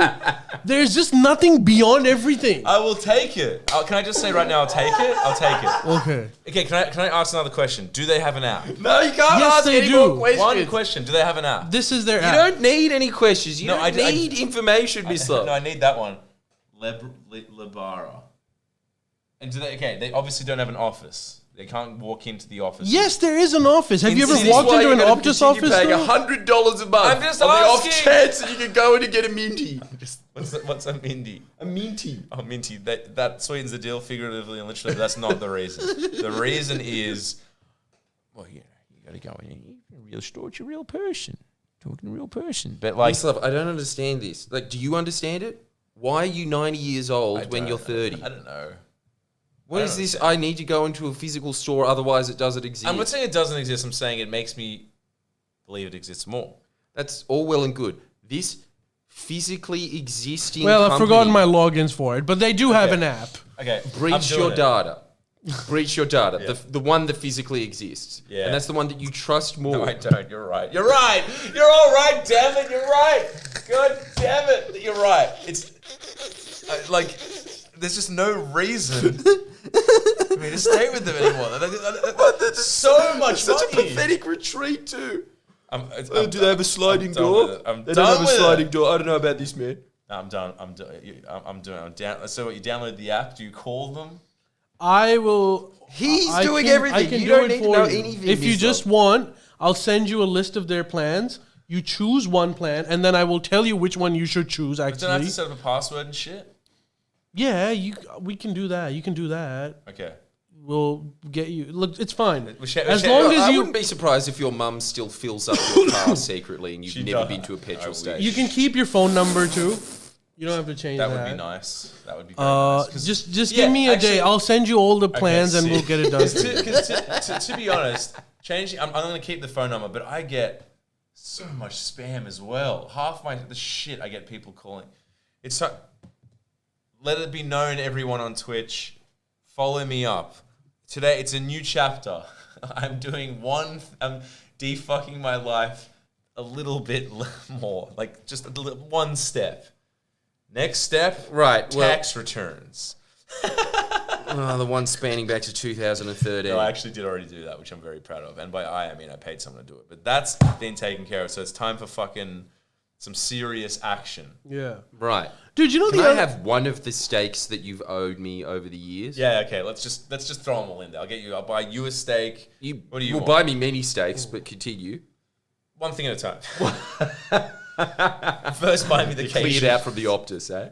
Speaker 1: there's just nothing beyond everything.
Speaker 3: I will take it. Can I just say right now, I'll take it? I'll take it.
Speaker 1: Okay.
Speaker 3: Okay, can I ask another question? Do they have an app?
Speaker 2: No, you can't
Speaker 1: Yes,
Speaker 2: ask
Speaker 1: they
Speaker 2: any
Speaker 1: do.
Speaker 2: more questions.
Speaker 3: One question. Do they have an app?
Speaker 1: This is their
Speaker 2: You
Speaker 1: app.
Speaker 2: don't need any questions. You
Speaker 3: No,
Speaker 2: don't need information, Mislav.
Speaker 3: No, I need that one. Lebara. And they obviously don't have an office. They can't walk into the office.
Speaker 1: Yes, there is an office. Have you ever
Speaker 2: This is
Speaker 1: walked
Speaker 2: why
Speaker 1: into
Speaker 2: you're
Speaker 1: an
Speaker 2: gonna
Speaker 1: Optus
Speaker 2: continue
Speaker 1: office?
Speaker 2: paying
Speaker 1: though?
Speaker 2: $100 a month.
Speaker 3: I'm just
Speaker 2: on the off
Speaker 3: asking.
Speaker 2: chance that you can go in and get a minty.
Speaker 3: What's a minty?
Speaker 2: A minty.
Speaker 3: Oh, minty. That sweetens the deal figuratively and literally, but that's not the reason. The reason is, well, you got to go in a real store. It's a real person. Talking to a real person. But like...
Speaker 2: Mislav, I don't understand this. Like, do you understand it? Why are you 90 years old when you're 30?
Speaker 3: I don't know.
Speaker 2: What is this? I need to go into a physical store, otherwise it doesn't exist.
Speaker 3: I'm not saying it doesn't exist. I'm saying it makes me believe it exists more.
Speaker 2: That's all well and good. This physically existing
Speaker 1: Well, I've
Speaker 2: company
Speaker 1: forgotten my logins for it, but they do have an app.
Speaker 3: Okay.
Speaker 2: breach your data. Breach your data. The one that physically exists.
Speaker 3: Yeah.
Speaker 2: And that's the one that you trust more.
Speaker 3: No, I don't. You're right. You're right. You're all right, damn it. You're right. God damn it. You're right. It's like, there's just no reason for me to stay with them anymore. That's so much
Speaker 2: Such
Speaker 3: money.
Speaker 2: a pathetic retreat too.
Speaker 3: Do
Speaker 2: Do they have a sliding door? They don't have a sliding door. I don't know about this, man.
Speaker 3: No, I'm done. I'm down. So what, you download the app? Do you call them?
Speaker 1: I will.
Speaker 2: He's
Speaker 1: I
Speaker 2: doing
Speaker 1: can-
Speaker 2: everything.
Speaker 1: I can
Speaker 2: You
Speaker 1: do
Speaker 2: don't
Speaker 1: it
Speaker 2: need to
Speaker 1: for
Speaker 2: know
Speaker 1: you.
Speaker 2: anything.
Speaker 1: If you
Speaker 2: Mislav.
Speaker 1: just want, I'll send you a list of their plans. You choose one plan, and then I will tell you which one you should choose.
Speaker 3: Don't I have
Speaker 1: Actually,
Speaker 3: to set up a password and shit?
Speaker 1: yeah, we can do that. You can do that.
Speaker 3: Okay.
Speaker 1: We'll get you. Look, it's fine.
Speaker 3: We share-
Speaker 1: As
Speaker 3: share-
Speaker 1: long
Speaker 2: I
Speaker 1: as you
Speaker 2: wouldn't be surprised if your mum still fills up your car secretly and you've
Speaker 3: She
Speaker 2: never
Speaker 3: does.
Speaker 2: been to a petrol
Speaker 3: I
Speaker 2: station.
Speaker 1: you can keep your phone number too. You don't have to change that.
Speaker 3: That would be nice. That would be very nice. 'Cause-
Speaker 1: Just
Speaker 3: Yeah,
Speaker 1: give me a
Speaker 3: actually-
Speaker 1: day. I'll send you all the plans and
Speaker 3: see.
Speaker 1: we'll get it done.
Speaker 3: Because to be honest, changing. I'm going to keep the phone number, but I get so much spam as well. Half the shit I get people calling. It's so. Let it be known, everyone on Twitch, follow me up. Today it's a new chapter. I'm doing I'm defucking my life a little bit more, like just one step. Next step,
Speaker 2: Right, well-
Speaker 3: tax returns.
Speaker 2: The one spanning back to 2013.
Speaker 3: No, I actually did already do that, which I'm very proud of. And by I mean I paid someone to do it. But that's been taken care of. So it's time for fucking some serious action.
Speaker 1: Yeah,
Speaker 2: Right.
Speaker 1: dude. You know
Speaker 2: Can
Speaker 1: the
Speaker 2: I
Speaker 1: other-
Speaker 2: have one of the steaks that you've owed me over the years?
Speaker 3: Yeah, okay. Let's just throw them all in there. I'll buy you a steak. What do you
Speaker 2: will
Speaker 3: want?
Speaker 2: buy me many steaks, but continue.
Speaker 3: One thing at a time. First buy me the case.
Speaker 2: Cleared out from the Optus, eh?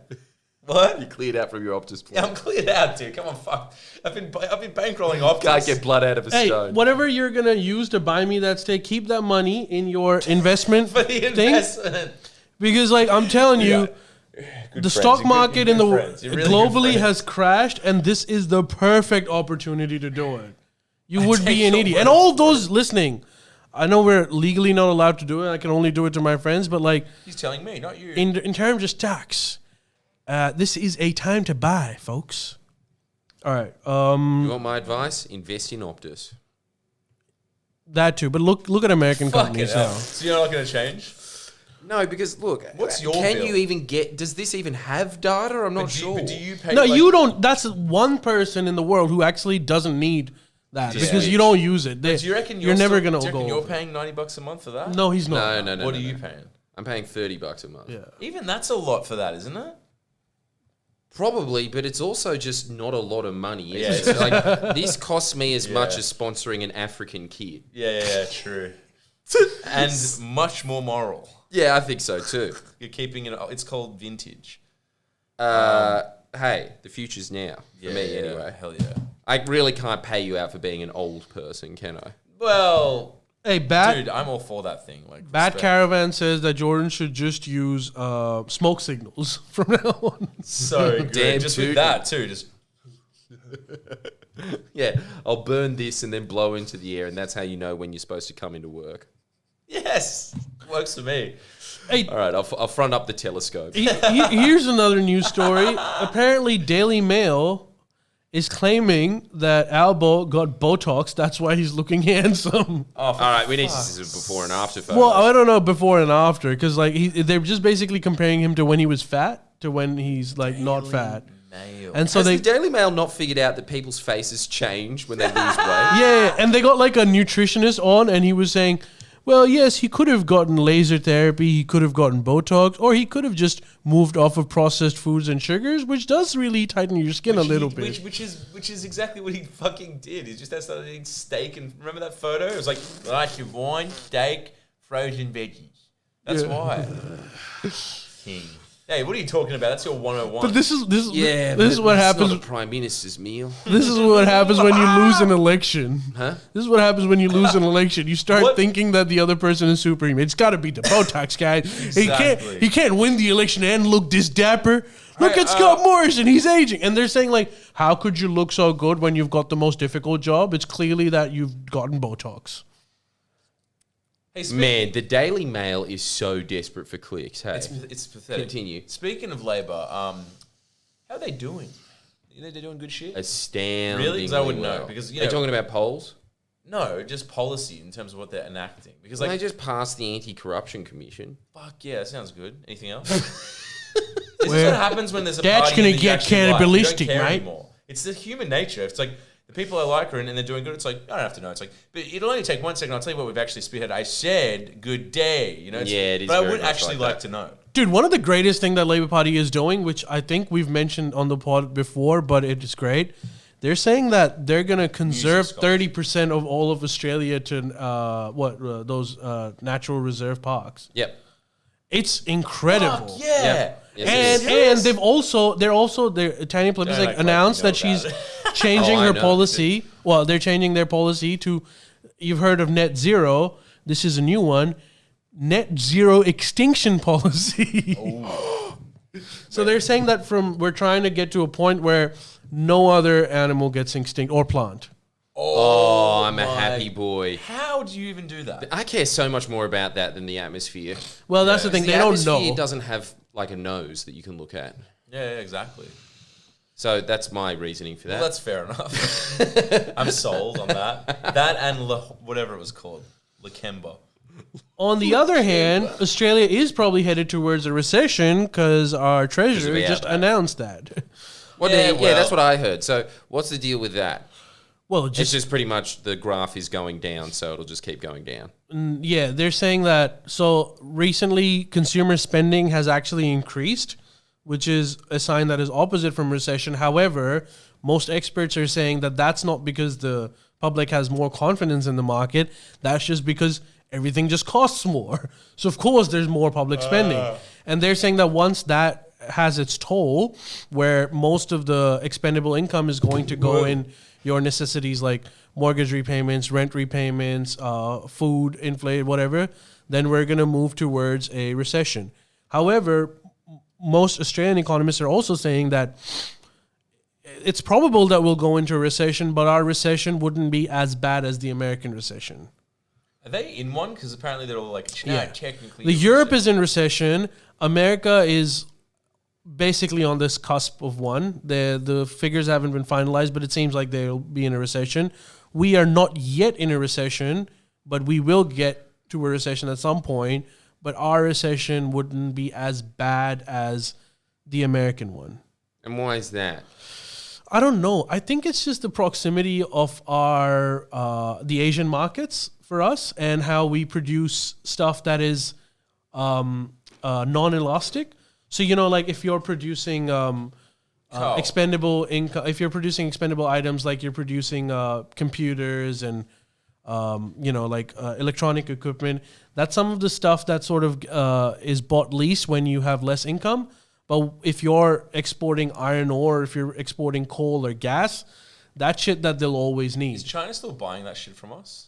Speaker 3: What?
Speaker 2: You cleared out from your Optus plan.
Speaker 3: Yeah, I'm cleared out, dude. Come on, fuck. I've been bankrolling Optus.
Speaker 2: Can't get blood out of a stone.
Speaker 1: Whatever you're gonna use to buy me that steak, keep that money in your investment
Speaker 3: for the investment.
Speaker 1: Because, like, I'm telling you, the stock market in the globally has crashed, and this is the perfect opportunity to do it. You would be an idiot, and all those listening. I know we're legally not allowed to do it. I can only do it to my friends, but like
Speaker 3: he's telling me, not you.
Speaker 1: In terms of stocks. This is a time to buy, folks. All right.
Speaker 2: You want my advice? Invest in Optus.
Speaker 1: That too, but look at American companies now.
Speaker 3: So you're not going to change?
Speaker 2: No, because look,
Speaker 3: what's your
Speaker 2: can
Speaker 3: bill?
Speaker 2: You even get? Does this even have data? I'm not sure.
Speaker 3: But do you pay?
Speaker 1: No, you don't. That's one person in the world who actually doesn't need that because you don't use it.
Speaker 3: Do you reckon
Speaker 1: you're never going to go?
Speaker 3: Do you reckon you're paying $90 a month for that?
Speaker 1: No, he's not.
Speaker 2: No.
Speaker 3: What are you paying?
Speaker 2: I'm paying $30 a month.
Speaker 1: Yeah.
Speaker 3: Even that's a lot for that, isn't it?
Speaker 2: Probably, but it's also just not a lot of money.
Speaker 3: Yeah,
Speaker 2: It's like, this costs me as much as sponsoring an African kid.
Speaker 3: Yeah, true. And much more moral.
Speaker 2: Yeah, I think so too.
Speaker 3: You're keeping it. It's called vintage.
Speaker 2: Hey, the future's now for me anyway.
Speaker 3: Hell yeah.
Speaker 2: I really can't pay you out for being an old person, can I?
Speaker 3: Well,
Speaker 1: hey,
Speaker 3: dude, I'm all for that thing. Like,
Speaker 1: Bat Caravan says that Jordan should just use smoke signals from now on.
Speaker 3: So good.
Speaker 2: Damn,
Speaker 3: just
Speaker 2: dude.
Speaker 3: with that too. Just
Speaker 2: Yeah, I'll burn this and then blow into the air, and that's how you know when you're supposed to come into work.
Speaker 3: yes, works for me.
Speaker 1: Hey,
Speaker 2: All right, I'll front up the telescope.
Speaker 1: here's another news story. Apparently, Daily Mail is claiming that Albo got Botox. That's why he's looking handsome.
Speaker 2: All right, we need to see some before and after photos.
Speaker 1: Well, I don't know before and after because like they're just basically comparing him to when he was fat to when he's like not fat. And so
Speaker 2: Has
Speaker 1: they
Speaker 2: the Daily Mail not figured out that people's faces change when they lose weight?
Speaker 1: yeah, and they got like a nutritionist on, and he was saying, well, yes, he could have gotten laser therapy, he could have gotten Botox, or he could have just moved off of processed foods and sugars, which does really tighten your skin a little bit.
Speaker 3: Which is exactly what he fucking did. He just started eating steak, and remember that photo? It was like glass of wine, steak, frozen veggies. That's why. King. Hey, what are you talking about? That's your 101.
Speaker 1: But this is what
Speaker 2: it's
Speaker 1: happens.
Speaker 2: not a prime minister's meal.
Speaker 1: This is what happens when you lose an election.
Speaker 2: Huh?
Speaker 1: This is what happens when you lose an election. You start thinking that the other person is supreme. It's got to be the Botox guy.
Speaker 3: Exactly.
Speaker 1: He can't win the election and look this dapper. Look at Scott Morrison. He's aging. And they're saying, like, how could you look so good when you've got the most difficult job? It's clearly that you've gotten Botox.
Speaker 3: Hey,
Speaker 2: Man, the Daily Mail is so desperate for clicks. Hey,
Speaker 3: it's pathetic.
Speaker 2: Continue.
Speaker 3: Speaking of Labor, how are they doing? You think they're doing good shit?
Speaker 2: Astounding.
Speaker 3: Really? Because I wouldn't know. Because
Speaker 2: Are you talking about polls?
Speaker 3: No, just policy in terms of what they're enacting. Because
Speaker 2: They just passed the Anti-Corruption Commission.
Speaker 3: fuck yeah, that sounds good. Anything else? This is what happens when there's a
Speaker 1: That's
Speaker 3: party
Speaker 1: gonna
Speaker 3: that you
Speaker 1: get
Speaker 3: actually like. You don't
Speaker 1: cannibalistic,
Speaker 3: care
Speaker 1: right?
Speaker 3: anymore. It's the human nature. It's like the people I like are in and they're doing good. It's like, I don't have to know. It's like, but it'll only take 1 second. I'll tell you what we've actually spearheaded. I said good day. You know,
Speaker 2: Yeah, it is
Speaker 3: But I
Speaker 2: very
Speaker 3: would
Speaker 2: much
Speaker 3: actually
Speaker 2: like
Speaker 3: like
Speaker 2: that.
Speaker 3: to know.
Speaker 1: Dude, one of the greatest things that Labour Party is doing, which I think we've mentioned on the pod before, but it is great. They're saying that they're going to conserve 30% of all of Australia to those natural reserve parks.
Speaker 2: Yep.
Speaker 1: It's incredible.
Speaker 3: Fuck yeah.
Speaker 2: Yes,
Speaker 1: And the Italian Plebiscite
Speaker 3: Don't act like
Speaker 1: announced
Speaker 3: you know
Speaker 1: that she's
Speaker 3: about
Speaker 1: changing
Speaker 2: Oh, I
Speaker 1: her
Speaker 2: know.
Speaker 1: policy. Well, they're changing their policy to, you've heard of net zero. This is a new one, net zero extinction policy. So they're saying that we're trying to get to a point where no other animal gets extinct or plant.
Speaker 2: Oh, I'm a happy boy.
Speaker 3: How do you even do that?
Speaker 2: I care so much more about that than the atmosphere.
Speaker 1: Well, that's the thing.
Speaker 2: The
Speaker 1: They don't
Speaker 2: atmosphere
Speaker 1: know.
Speaker 2: doesn't have like a nose that you can look at.
Speaker 3: Yeah, exactly.
Speaker 2: So that's my reasoning for that.
Speaker 3: Well, that's fair enough. I'm sold on that. That and whatever it was called, Lakemba.
Speaker 1: On the other hand, Australia is probably headed towards a recession because our treasurer
Speaker 2: the
Speaker 1: just
Speaker 2: outback.
Speaker 1: announced that.
Speaker 2: Yeah,
Speaker 3: well-
Speaker 2: that's what I heard. So what's the deal with that?
Speaker 1: Well,
Speaker 2: It's just pretty much the graph is going down, so it'll just keep going down.
Speaker 1: yeah, they're saying that. So recently, consumer spending has actually increased, which is a sign that is opposite from recession. However, most experts are saying that that's not because the public has more confidence in the market. That's just because everything just costs more. So of course there's more public spending. And they're saying that once that has its toll, where most of the expendable income is going to go in your necessities like mortgage repayments, rent repayments, food, inflated, whatever, then we're going to move towards a recession. However, most Australian economists are also saying that it's probable that we'll go into a recession, but our recession wouldn't be as bad as the American recession.
Speaker 3: Are they in one? Because apparently they're all like, technically.
Speaker 1: Europe is in recession. America is basically on this cusp of one. The figures haven't been finalized, but it seems like they'll be in a recession. We are not yet in a recession, but we will get to a recession at some point. But our recession wouldn't be as bad as the American one.
Speaker 2: And why is that?
Speaker 1: I don't know. I think it's just the proximity of our the Asian markets for us and how we produce stuff that is non-elastic. So, like if you're producing expendable income, if you're producing expendable items, like you're producing computers and electronic equipment, that's some of the stuff that sort of is bought least when you have less income. But if you're exporting iron ore, if you're exporting coal or gas, that shit that they'll always need.
Speaker 3: Is China still buying that shit from us?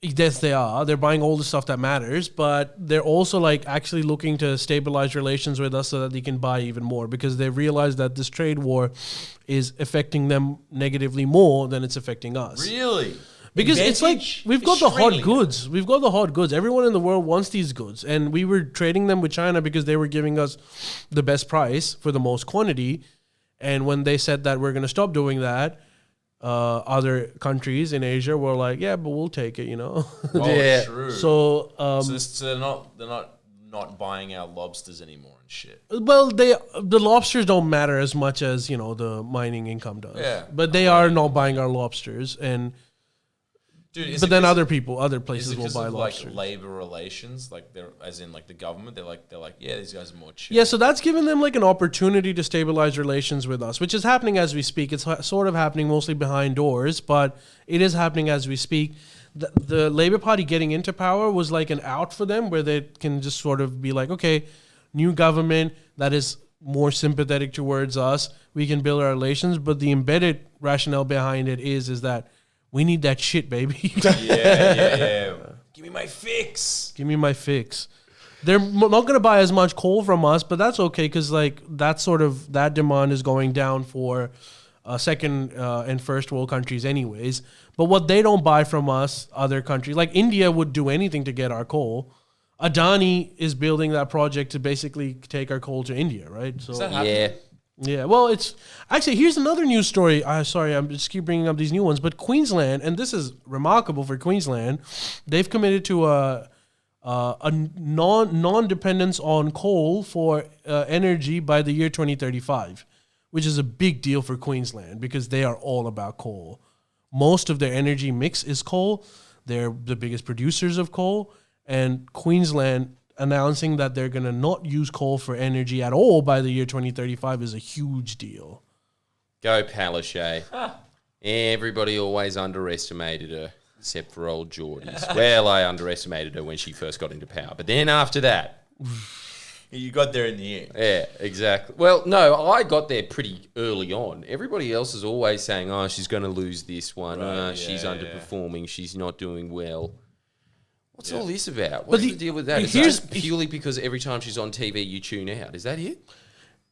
Speaker 1: Yes, they are. They're buying all the stuff that matters, but they're also like actually looking to stabilize relations with us so that they can buy even more, because they realize that this trade war is affecting them negatively more than it's affecting us.
Speaker 3: Really?
Speaker 1: Because it's like we've got the hot goods. We've got the hot goods. Everyone in the world wants these goods. And we were trading them with China because they were giving us the best price for the most quantity. And when they said that we're going to stop doing that, other countries in Asia were like, yeah, but we'll take it,
Speaker 3: Oh,
Speaker 1: yeah.
Speaker 3: True.
Speaker 1: So,
Speaker 3: they're not buying our lobsters anymore and shit.
Speaker 1: Well, the lobsters don't matter as much as, the mining income does.
Speaker 3: Yeah.
Speaker 1: But they are not buying our lobsters. And
Speaker 3: dude,
Speaker 1: but then other places will buy lobsters.
Speaker 3: Like labor relations, like they're as in like the government, they're like, yeah, these guys are more chill.
Speaker 1: Yeah, so that's given them like an opportunity to stabilize relations with us, which is happening as we speak. It's sort of happening mostly behind doors, but it is happening as we speak. The Labour Party getting into power was like an out for them, where they can just sort of be like, okay, new government that is more sympathetic towards us, we can build our relations. But the embedded rationale behind it is that we need that shit, baby.
Speaker 3: Yeah. Give me my fix.
Speaker 1: Give me my fix. They're not going to buy as much coal from us, but that's okay, because like that demand is going down for second and first world countries anyways. But what they don't buy from us, other countries, like India would do anything to get our coal. Adani is building that project to basically take our coal to India, right? So
Speaker 3: Is that happening?
Speaker 1: Yeah, well, it's actually, here's another news story. Sorry, I'm just keep bringing up these new ones, but Queensland, and this is remarkable for Queensland, they've committed to a non-dependence on coal for energy by the year 2035, which is a big deal for Queensland because they are all about coal. Most of their energy mix is coal. They're the biggest producers of coal, and Queensland announcing that they're going to not use coal for energy at all by the year 2035 is a huge deal.
Speaker 2: Go Palaszczuk. Everybody always underestimated her, except for old Geordies. Well, I underestimated her when she first got into power. But then after that...
Speaker 3: You got there in the end.
Speaker 2: Yeah, exactly. Well, no, I got there pretty early on. Everybody else is always saying, oh, she's going to lose this one.
Speaker 3: Right,
Speaker 2: she's underperforming. She's not doing well. What's all this about?
Speaker 1: But
Speaker 2: What's the deal with that? Is that just purely because every time she's on TV, you tune out? Is that it?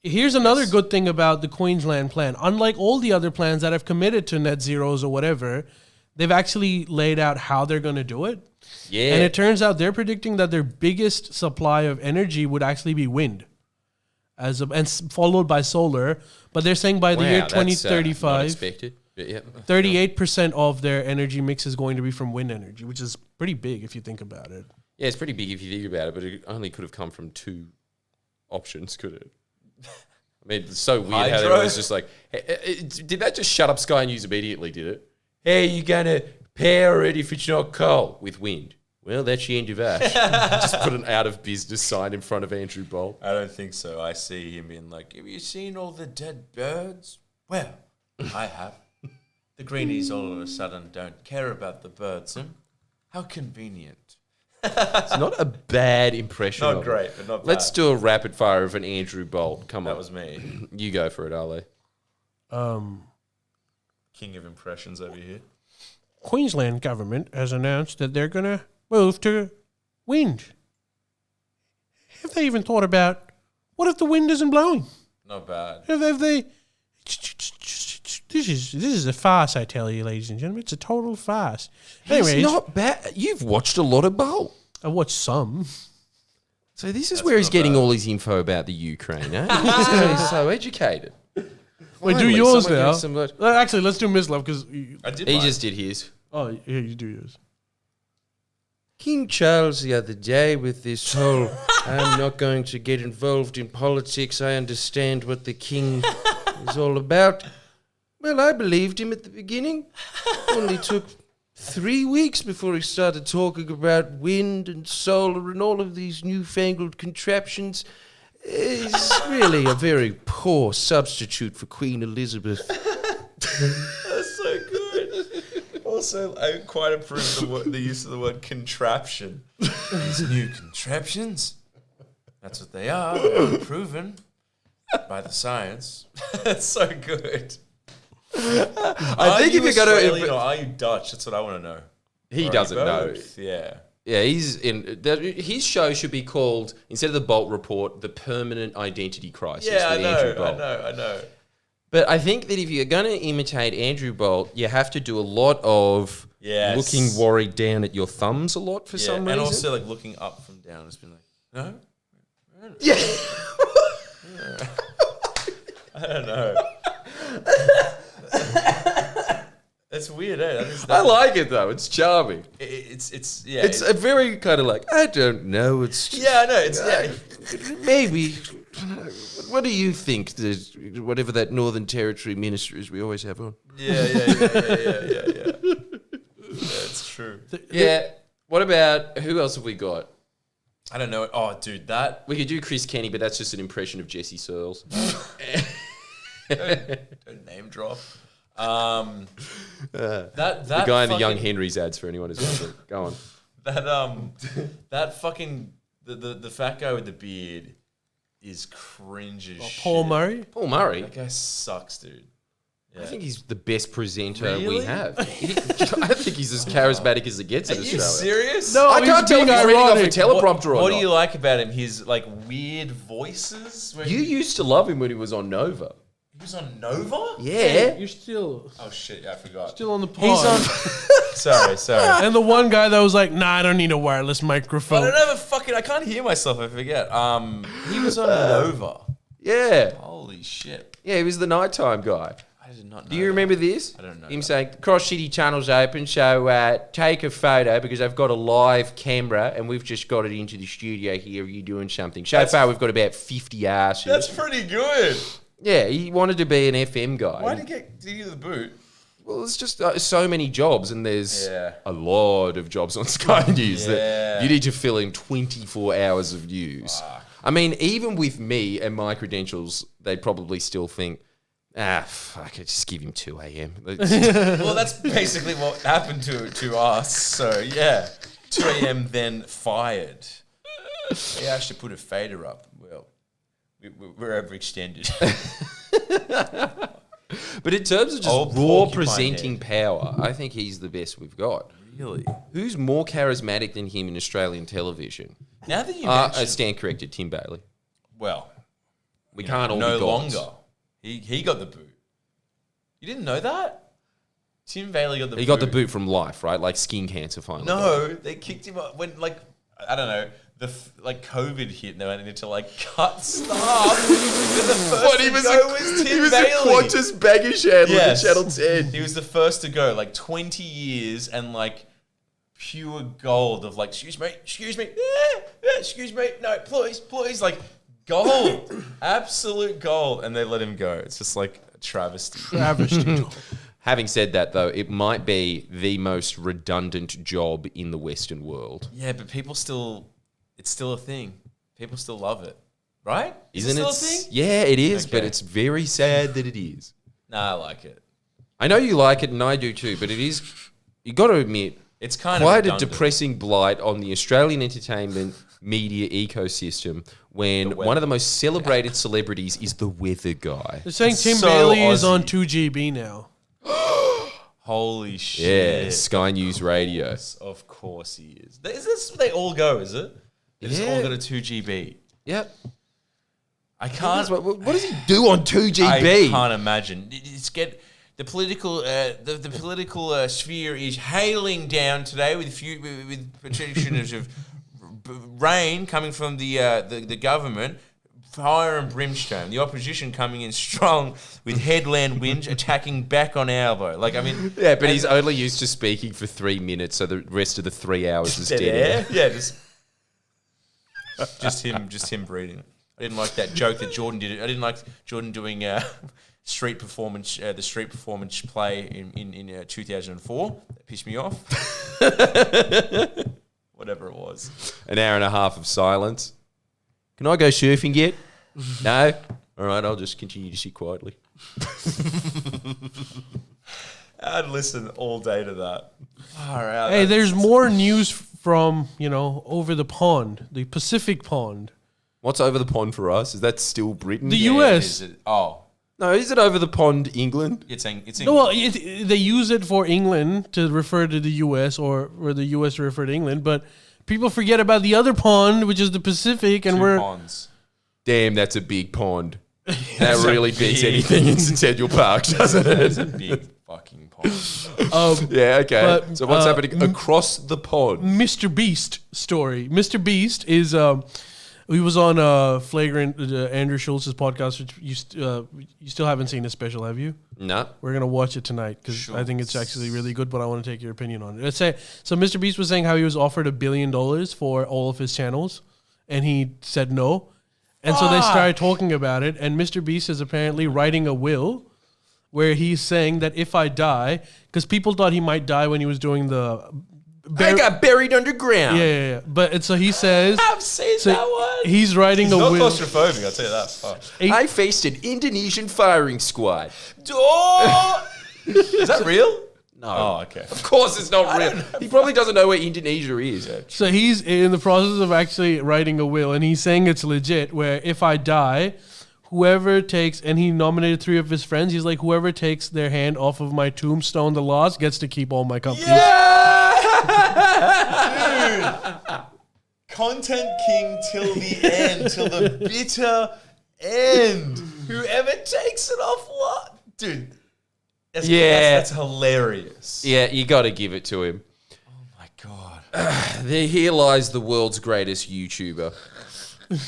Speaker 1: Here's another good thing about the Queensland plan. Unlike all the other plans that have committed to net zeros or whatever, they've actually laid out how they're going to do it.
Speaker 2: Yeah.
Speaker 1: And it turns out they're predicting that their biggest supply of energy would actually be wind, and followed by solar. But they're saying by the year 2035,
Speaker 2: not expected. But yeah.
Speaker 1: 38% of their energy mix is going to be from wind energy, which is pretty big if you think about it.
Speaker 2: Yeah, it's pretty big if you think about it, but it only could have come from two options, could it? I mean, it's so weird how it was just like, did that just shut up Sky News immediately, did it? Hey, you're going to power it if it's not coal with wind. Well, that's the end of us. Just put an out of business sign in front of Andrew Bolt.
Speaker 3: I don't think so. I see him being like, have you seen all the dead birds? Well, I have. The greenies all of a sudden don't care about the birds. How convenient.
Speaker 2: It's not a bad impression.
Speaker 3: Not
Speaker 2: of
Speaker 3: great,
Speaker 2: it.
Speaker 3: but not bad.
Speaker 2: Let's do a rapid fire of an Andrew Bolt. Come on.
Speaker 3: That was me.
Speaker 2: You go for it, Ali.
Speaker 3: King of impressions over here.
Speaker 1: Queensland government has announced that they're going to move to wind. Have they even thought about what if the wind isn't blowing?
Speaker 3: Not bad.
Speaker 1: Have they? This is a farce, I tell you, ladies and gentlemen. It's a total farce. Anyways,
Speaker 2: He's not bad. You've watched a lot of Bolt.
Speaker 1: I watched some.
Speaker 2: So this is where he's getting all his info about the Ukraine, eh? He's so educated.
Speaker 1: Wait, do
Speaker 2: Finally,
Speaker 1: yours
Speaker 2: someone
Speaker 1: now.
Speaker 2: gives some
Speaker 1: Actually, let's do Mislav because.
Speaker 3: I did.
Speaker 2: He
Speaker 3: mine.
Speaker 2: just did his.
Speaker 1: Oh, yeah, you do yours.
Speaker 2: King Charles the other day with this whole, I'm not going to get involved in politics. I understand what the king is all about. Well, I believed him at the beginning. Only took 3 weeks before he started talking about wind and solar and all of these newfangled contraptions. He's really a very poor substitute for Queen Elizabeth.
Speaker 3: That's so good. Also, I quite approve the use of the word contraption. These new contraptions. That's what they are. They're proven by the science. That's so good.
Speaker 2: I think if you're going
Speaker 3: Australian or are you Dutch? That's what I want to know.
Speaker 2: He
Speaker 3: Or are
Speaker 2: doesn't
Speaker 3: you
Speaker 2: know.
Speaker 3: both? Yeah.
Speaker 2: Yeah, he's in. His show should be called, instead of the Bolt Report, the Permanent Identity Crisis.
Speaker 3: Yeah,
Speaker 2: with Andrew Bolt.
Speaker 3: I know.
Speaker 2: But I think that if you're going to imitate Andrew Bolt, you have to do a lot of looking worried down at your thumbs a lot for some reason.
Speaker 3: And also like looking up from down. It's been like, no?
Speaker 2: Yeah.
Speaker 3: I don't know. That's weird, eh?
Speaker 2: I like it though. It's charming.
Speaker 3: It's
Speaker 2: It's a very kind of like, I don't know. It's just,
Speaker 3: I know. It's
Speaker 2: maybe. What do you think? Whatever that Northern Territory minister is, we always have on.
Speaker 3: Yeah. That's true.
Speaker 2: Yeah. What about who else have we got?
Speaker 3: I don't know. Oh, dude, that
Speaker 2: We could do Chris Kenny, but that's just an impression of Jesse Searles.
Speaker 3: don't name drop. That
Speaker 2: The guy in the Young Henry's ads for anyone who's watching. Go on.
Speaker 3: That fucking the fat guy with the beard is cringe as shit.
Speaker 1: Paul Murray?
Speaker 2: Paul Murray.
Speaker 3: That guy sucks, dude. Yeah.
Speaker 2: I think he's the best presenter we
Speaker 3: Really?
Speaker 2: have. I think he's as charismatic as it gets in
Speaker 3: Are you
Speaker 2: Australia.
Speaker 3: serious?
Speaker 1: No,
Speaker 2: I
Speaker 1: he's
Speaker 2: can't tell if
Speaker 1: being
Speaker 2: he's reading off a
Speaker 1: ironic.
Speaker 2: teleprompter or
Speaker 3: What
Speaker 2: not.
Speaker 3: do you like about him? His like weird voices. Where
Speaker 2: You used to love him when he was on Nova.
Speaker 3: he was on Nova.
Speaker 2: Yeah.
Speaker 1: You're still
Speaker 3: Oh shit! Yeah, I forgot.
Speaker 1: still on the pod.
Speaker 2: He's on.
Speaker 3: Sorry.
Speaker 1: And the one guy that was like, nah, I don't need a wireless
Speaker 3: I
Speaker 1: microphone.
Speaker 3: don't have a fucking. I can't hear myself. I forget. He was on Nova.
Speaker 2: Yeah.
Speaker 3: Holy shit!
Speaker 2: Yeah, he was the nighttime guy.
Speaker 3: I did not know.
Speaker 2: Do you remember this?
Speaker 3: I don't know
Speaker 2: Him
Speaker 3: that.
Speaker 2: saying, Cross City Channel's open, so take a photo because I've got a live camera and we've just got it into the studio here. Are you doing something? So far, we've got about 50 asses.
Speaker 3: That's pretty good.
Speaker 2: Yeah, he wanted to be an FM guy.
Speaker 3: Why did he get the boot?
Speaker 2: Well, it's just so many jobs, and there's
Speaker 3: Yeah.
Speaker 2: a lot of jobs on Sky News that
Speaker 3: Yeah.
Speaker 2: you need to fill in 24 hours of news. I mean, even with me and my credentials, they'd probably still think, fuck it, just give him 2 a.m.
Speaker 3: Well, that's basically what happened to us. So yeah, 2 a.m. then fired. Yeah, I should put a fader up. Well, we're overextended.
Speaker 2: But in terms of just
Speaker 3: Old
Speaker 2: raw
Speaker 3: porcupine
Speaker 2: presenting power, I think he's the best we've got.
Speaker 3: Really?
Speaker 2: Who's more charismatic than him in Australian television?
Speaker 3: Now that you
Speaker 2: I
Speaker 3: mention,
Speaker 2: stand corrected, Tim Bailey.
Speaker 3: well,
Speaker 2: We can't all
Speaker 3: no
Speaker 2: be gods.
Speaker 3: longer. He got the boot. You didn't know that? Tim Bailey got the boot.
Speaker 2: He got the boot from life, right? Like skin cancer finally.
Speaker 3: No, they kicked him up when I don't know. COVID hit and they wanted to cut stuff. But the first to go was Tim Bailey.
Speaker 2: baggage handler
Speaker 3: Yes.
Speaker 2: Channel 10.
Speaker 3: He was the first to go, 20 years and pure gold of excuse me, excuse me, no, please, gold, absolute gold, and they let him go. It's just a travesty.
Speaker 2: Having said that, though, it might be the most redundant job in the Western world.
Speaker 3: Yeah, but it's still a thing. People still love it, right?
Speaker 2: Isn't
Speaker 3: it
Speaker 2: it?
Speaker 3: still a thing?
Speaker 2: Yeah, it is, but
Speaker 3: Okay.
Speaker 2: it's very sad that it is.
Speaker 3: Nah, I like it.
Speaker 2: I know you like it, and I do too, but it is, you got to admit,
Speaker 3: It's kind
Speaker 2: quite
Speaker 3: of
Speaker 2: a depressing blight on the Australian entertainment media ecosystem when one of the most celebrated celebrities is the weather guy.
Speaker 1: They're saying Tim Bailey is on 2GB now.
Speaker 3: Holy shit.
Speaker 2: Yeah, Sky News Radio.
Speaker 3: Of course he is. Is this where they all go, is it? They just all go to 2GB.
Speaker 2: Yep.
Speaker 3: I can't...
Speaker 2: What does he do on 2GB?
Speaker 3: I can't imagine. The political sphere is hailing down today with projections of rain coming from the government, fire and brimstone. The opposition coming in strong with headland winds attacking back on Albo. Like, I mean,
Speaker 2: yeah, but he's only used to speaking for 3 minutes, so the rest of the 3 hours was dead air.
Speaker 3: Yeah, just him breathing. I didn't like that joke that Jordan did. I didn't like Jordan doing the street performance play in 2004. That pissed me off. Whatever it was.
Speaker 2: An hour and a half of silence. Can I go surfing yet? No? All right, I'll just continue to sit quietly.
Speaker 3: I'd listen all day to that.
Speaker 1: Far out. Hey, there's more news from, over the pond, the Pacific pond.
Speaker 2: What's over the pond for us? Is that still Britain?
Speaker 1: The US.
Speaker 2: No, is it over the pond England?
Speaker 3: It's England.
Speaker 1: No, well, they use it for England to refer to the US or the US to refer to England, but people forget about the other pond, which is the Pacific, and
Speaker 3: Two ponds.
Speaker 2: Damn, that's a big pond. That really beats anything in Centennial Park, doesn't it?
Speaker 3: It's a big fucking pond.
Speaker 2: Yeah, okay. But, so what's happening across the pond?
Speaker 1: Mr. Beast story. Mr. Beast is... he was on Flagrant, Andrew Schultz's podcast, which you still haven't seen his special, have you?
Speaker 2: No.
Speaker 1: We're going to watch it tonight because I think it's actually really good, but I want to take your opinion on it. Let's say, so Mr. Beast was saying how he was offered $1 billion for all of his channels, and he said no. And so they started talking about it, and Mr. Beast is apparently writing a will where he's saying that if I die, because people thought he might die when he was doing the...
Speaker 2: I got buried underground.
Speaker 1: Yeah. But so he says...
Speaker 3: I've seen that one.
Speaker 1: He's writing a will.
Speaker 3: He's not claustrophobic, I'll tell you that. Fuck.
Speaker 2: I faced an Indonesian firing squad.
Speaker 3: Is that real?
Speaker 2: No.
Speaker 3: Oh, okay.
Speaker 2: Of course it's not real. He probably doesn't know where Indonesia is.
Speaker 1: So he's in the process of actually writing a will, and he's saying it's legit, where if I die, whoever takes, and he nominated 3 of his friends, he's like, whoever takes their hand off of my tombstone, the last, gets to keep all my companies.
Speaker 3: Yeah! Dude! Content king till the end, till the bitter end. Whoever takes it off what? Dude. That's hilarious.
Speaker 2: Yeah, you got to give it to him.
Speaker 3: Oh my God.
Speaker 2: Here lies the world's greatest YouTuber.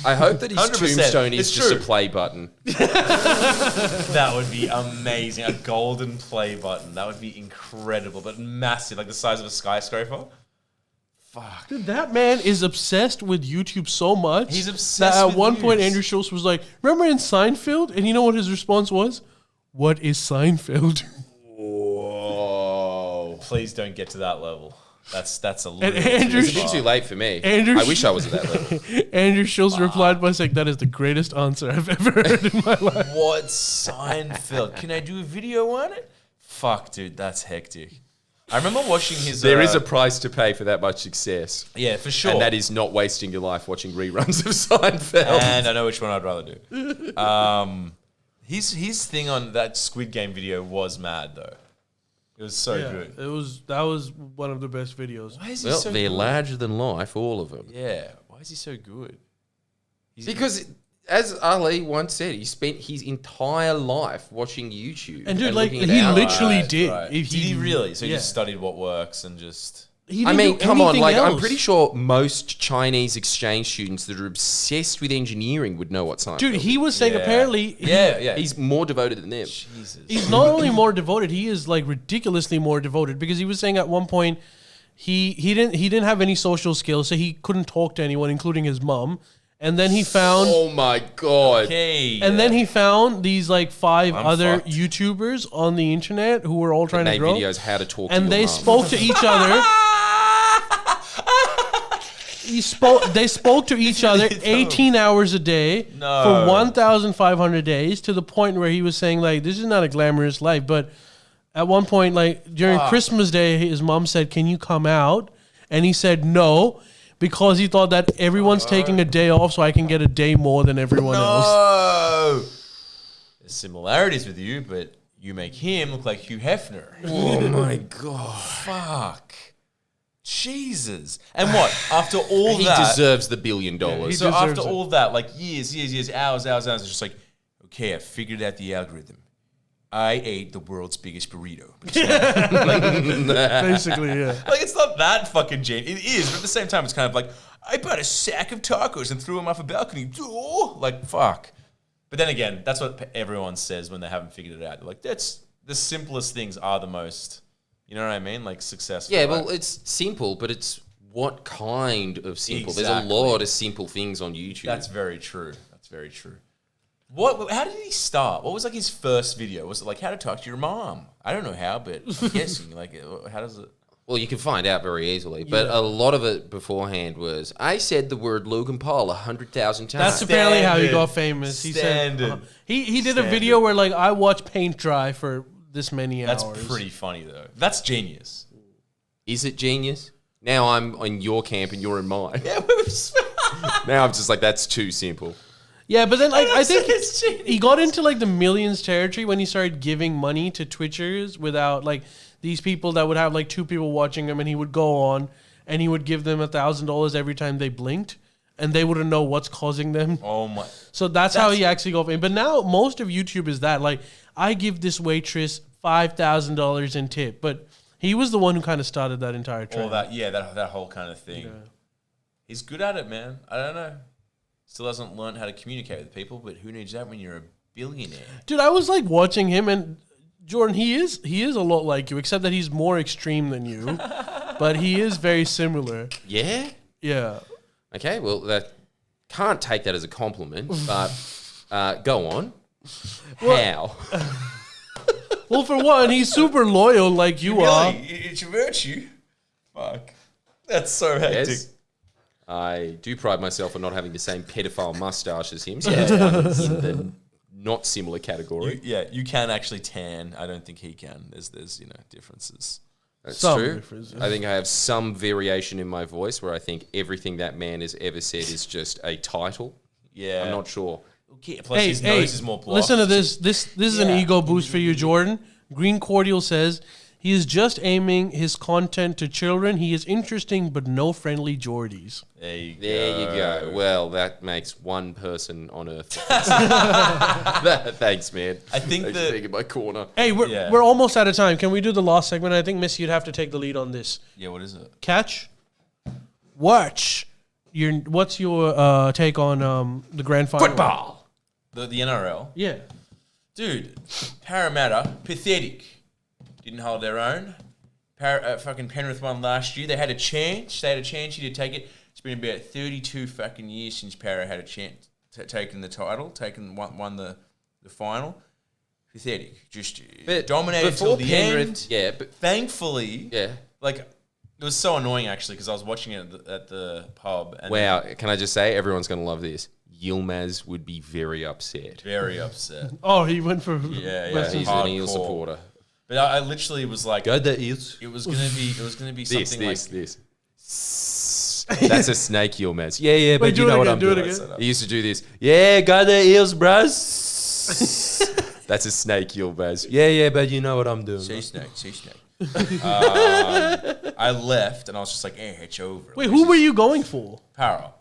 Speaker 2: I hope that his
Speaker 3: 100%.
Speaker 2: tombstone is
Speaker 3: It's
Speaker 2: just
Speaker 3: true.
Speaker 2: a play button.
Speaker 3: That would be amazing. A golden play button. That would be incredible, but massive, like the size of a skyscraper. Fuck.
Speaker 1: Dude, that man is obsessed with YouTube so much.
Speaker 3: He's obsessed
Speaker 1: that
Speaker 3: with
Speaker 1: at one point
Speaker 3: news.
Speaker 1: Andrew Schultz was like, remember in Seinfeld? And you know what his response was? What is Seinfeld?
Speaker 2: Whoa.
Speaker 3: Please don't get to that level. That's a little
Speaker 1: Andrew
Speaker 2: It's a bit too late for me. I wish I was at that level.
Speaker 1: Andrew Schultz replied by saying, that is the greatest answer I've ever heard in my life.
Speaker 3: What Seinfeld? Can I do a video on it? Fuck, dude, that's hectic. I remember watching his...
Speaker 2: There is a price to pay for that much success.
Speaker 3: Yeah, for sure.
Speaker 2: And that is not wasting your life watching reruns of Seinfeld.
Speaker 3: And I know which one I'd rather do. His thing on that Squid Game video was mad, though. It was so good.
Speaker 1: That was one of the best videos.
Speaker 3: Why is he
Speaker 2: Well,
Speaker 3: so
Speaker 2: they're
Speaker 3: good?
Speaker 2: larger than life, all of them.
Speaker 3: Yeah. Why is he so good?
Speaker 2: Because, as Ali once said, he spent his entire life watching YouTube.
Speaker 1: And dude, like, he
Speaker 2: looking at
Speaker 1: literally
Speaker 2: outputs.
Speaker 1: did.
Speaker 3: Right.
Speaker 1: If
Speaker 3: Did he really? So he
Speaker 1: yeah.
Speaker 3: just studied what works and just...
Speaker 1: He
Speaker 2: I
Speaker 1: didn't
Speaker 2: mean,
Speaker 1: do
Speaker 2: come on,
Speaker 1: anything
Speaker 2: like, I'm
Speaker 1: else.
Speaker 2: pretty sure most Chinese exchange students that are obsessed with engineering would know what Seinfeld
Speaker 1: Dude,
Speaker 2: is.
Speaker 1: he was saying apparently...
Speaker 3: Yeah.
Speaker 2: He's more devoted than them.
Speaker 3: Jesus.
Speaker 1: He's not only more devoted, he is like ridiculously more devoted, because he was saying at one point he didn't have any social skills, so he couldn't talk to anyone, including his mom. And then he found
Speaker 2: Oh my god.
Speaker 3: Okay.
Speaker 1: and then he found these like 5
Speaker 3: I'm
Speaker 1: other
Speaker 3: fucked.
Speaker 1: YouTubers on the internet who were all trying to
Speaker 2: Made
Speaker 1: grow.
Speaker 2: videos how to talk to
Speaker 1: And
Speaker 2: your
Speaker 1: they
Speaker 2: mum.
Speaker 1: spoke to each other. They spoke to each other 18 hours a day for 1,500 days, to the point where he was saying, like, this is not a glamorous life, but At one point, like during Christmas Day, his mom said, "Can you come out?" And he said no, because he thought that everyone's taking a day off, so I can get a day more than everyone else.
Speaker 3: There's similarities with you, but you make him look like Hugh Hefner.
Speaker 2: Oh my God.
Speaker 3: Fuck. Jesus. And what? After all
Speaker 2: He
Speaker 3: that...
Speaker 2: deserves the $1 billion.
Speaker 1: he
Speaker 3: So
Speaker 1: deserves
Speaker 3: after
Speaker 1: it.
Speaker 3: all that, like years, hours, it's just like, okay, I figured out the algorithm. I ate the world's biggest burrito.
Speaker 1: Basically, yeah.
Speaker 3: Like, it's not that fucking genius. It is, but at the same time, it's kind of like, I bought a sack of tacos and threw them off a balcony. Oh, like, fuck. But then again, that's what everyone says when they haven't figured it out. They're like, that's the simplest things are the most, you know what I mean? Like, successful.
Speaker 2: Yeah,
Speaker 3: right?
Speaker 2: well, it's simple, but it's what kind of simple?
Speaker 3: Exactly.
Speaker 2: There's a lot of simple things on YouTube.
Speaker 3: That's very true. That's very true. What? How did he start? What was like his first video? Was it like how to talk to your mom? I don't know how, but I'm guessing like how does it?
Speaker 2: Well, you can find out very easily, but a lot of it beforehand was, I said the word Logan Paul 100,000 times.
Speaker 1: That's apparently how he
Speaker 3: Standard.
Speaker 1: got famous. He
Speaker 3: Standard.
Speaker 1: said he did a video where like I watched paint dry for this many
Speaker 3: That's
Speaker 1: hours.
Speaker 3: pretty funny though. That's genius.
Speaker 2: Is it genius? Now I'm in your camp and you're in mine. Now I'm just like, that's too simple.
Speaker 1: Yeah, but then like I think
Speaker 3: It's genius.
Speaker 1: he got into like the millions territory when he started giving money to Twitchers without like these people that would have like 2 people watching him, and he would go on and he would give them $1,000 every time they blinked, and they wouldn't know what's causing them.
Speaker 3: Oh my.
Speaker 1: So that's how he actually got famous. But now most of YouTube is that like I give this waitress $5,000 in tip, but he was the one who kind of started that entire trend.
Speaker 3: All that, yeah, that whole kind of thing.
Speaker 1: Yeah.
Speaker 3: He's good at it, man. I don't know. Still hasn't learned how to communicate with people, but who needs that when you're a billionaire?
Speaker 1: Dude, I was like watching him, and Jordan, he is a lot like you, except that he's more extreme than you. But he is very similar.
Speaker 2: Yeah?
Speaker 1: Yeah.
Speaker 2: Okay, well, that can't take that as a compliment, but go on. How?
Speaker 1: Well, for one, he's super loyal like you are.
Speaker 3: It's your virtue. Fuck. That's so hectic.
Speaker 2: Yes. I do pride myself on not having the same pedophile mustache as him, so that's one in the not similar category.
Speaker 3: You can actually tan. I don't think he can. There's differences.
Speaker 2: That's
Speaker 1: Some
Speaker 2: true.
Speaker 1: differences.
Speaker 2: I think I have some variation in my voice where I think everything that man has ever said is just a title.
Speaker 3: Yeah.
Speaker 2: I'm not sure.
Speaker 3: Okay. Plus his nose is more blocked.
Speaker 1: listen to this. This is an ego boost for you, Jordan. Green Cordial says he is just aiming his content to children. He is interesting, but no friendly Jordies.
Speaker 3: There you go.
Speaker 2: There you go. Well, that makes one person on earth. Thanks, man.
Speaker 3: I think
Speaker 2: Thanks
Speaker 3: that-
Speaker 2: for being in my corner.
Speaker 1: Hey, we're almost out of time. Can we do the last segment? I think, Miss, you'd have to take the lead on this.
Speaker 3: Yeah, what is it?
Speaker 1: Catch, watch. What's your take on the grand final?
Speaker 2: Football.
Speaker 3: The NRL.
Speaker 1: Yeah.
Speaker 3: Dude, Parramatta, pathetic. Didn't hold their own. Fucking Penrith won last year. They had a chance. He to take it. It's been about 32 fucking years since Para had a chance taking the title, won the final. Pathetic. Just dominated till the end.
Speaker 2: Yeah, but
Speaker 3: Thankfully,
Speaker 2: yeah.
Speaker 3: like, it was so annoying actually because I was watching it at the pub. And
Speaker 2: Wow, can I just say, everyone's going to love this. Yilmaz would be very upset.
Speaker 3: very upset.
Speaker 1: Oh, he went for
Speaker 3: Yeah.
Speaker 2: He's
Speaker 3: Hardcore.
Speaker 2: an Eel supporter.
Speaker 3: But I literally was like,
Speaker 2: Go the Eels.
Speaker 3: it was gonna be something
Speaker 2: This. That's a snake, Yilmaz. Yeah, but
Speaker 1: Wait,
Speaker 2: you
Speaker 1: do it
Speaker 2: know what
Speaker 1: again,
Speaker 2: I'm
Speaker 1: do it
Speaker 2: doing.
Speaker 1: again.
Speaker 2: He used to do this. Yeah, go the Eels, bros. That's a snake, Yilmaz. Yeah, but you know what I'm doing.
Speaker 3: Sea snake. I left and I was just like, it's over.
Speaker 1: Wait, who were you going for?
Speaker 3: Para.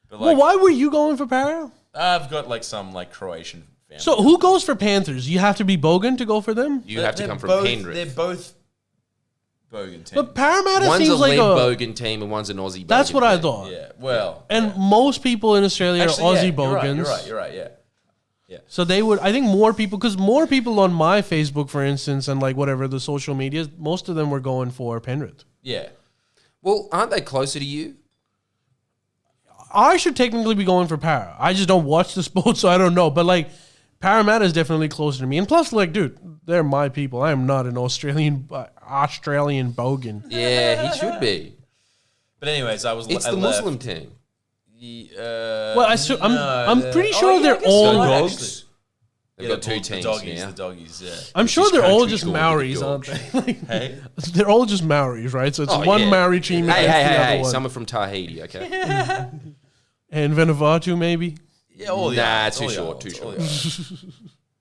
Speaker 3: But
Speaker 1: Well, why were you going for Para?
Speaker 3: I've got like some like Croatian family.
Speaker 1: So who goes for Panthers? You have to be Bogan to go for them?
Speaker 2: You have to come from
Speaker 3: They're
Speaker 2: Penrith.
Speaker 3: both Bogan teams.
Speaker 1: But Parramatta
Speaker 2: One's
Speaker 1: seems
Speaker 2: a
Speaker 1: like
Speaker 2: lead
Speaker 1: a...
Speaker 2: Bogan team and one's an Aussie Bogan
Speaker 1: That's what I
Speaker 2: team.
Speaker 1: thought.
Speaker 3: Yeah, well.
Speaker 1: And most people in Australia
Speaker 3: Actually,
Speaker 1: are Aussie
Speaker 3: yeah,
Speaker 1: Bogans.
Speaker 3: You're right, yeah.
Speaker 1: So they would, I think more people, because more people on my Facebook, for instance, and like whatever, the social medias, most of them were going for Penrith.
Speaker 3: Yeah.
Speaker 2: Well, aren't they closer to you?
Speaker 1: I should technically be going for Para. I just don't watch the sport, so I don't know. But like, Parramatta is definitely closer to me. And plus, like, dude, they're my people. I am not an Australian bogan.
Speaker 2: Yeah, he should be.
Speaker 3: But anyways, I
Speaker 2: It's the Muslim team.
Speaker 1: Well, I'm pretty sure they're all
Speaker 3: right,
Speaker 2: dogs. They've got two teams
Speaker 3: The
Speaker 2: now.
Speaker 3: doggies, yeah.
Speaker 1: I'm
Speaker 2: Which
Speaker 1: sure
Speaker 2: is
Speaker 1: they're all
Speaker 2: country
Speaker 1: just
Speaker 2: score with the
Speaker 1: Maoris,
Speaker 2: dogs.
Speaker 1: aren't they?
Speaker 3: Hey?
Speaker 1: They're all just Maoris, right? So it's one Maori team against the other one.
Speaker 2: Some are from Tahiti, okay?
Speaker 1: And Vanuatu, maybe?
Speaker 3: Yeah, all the odds,
Speaker 2: too
Speaker 3: all the
Speaker 2: short,
Speaker 3: odds,
Speaker 2: too
Speaker 3: all
Speaker 2: short.
Speaker 3: the odds.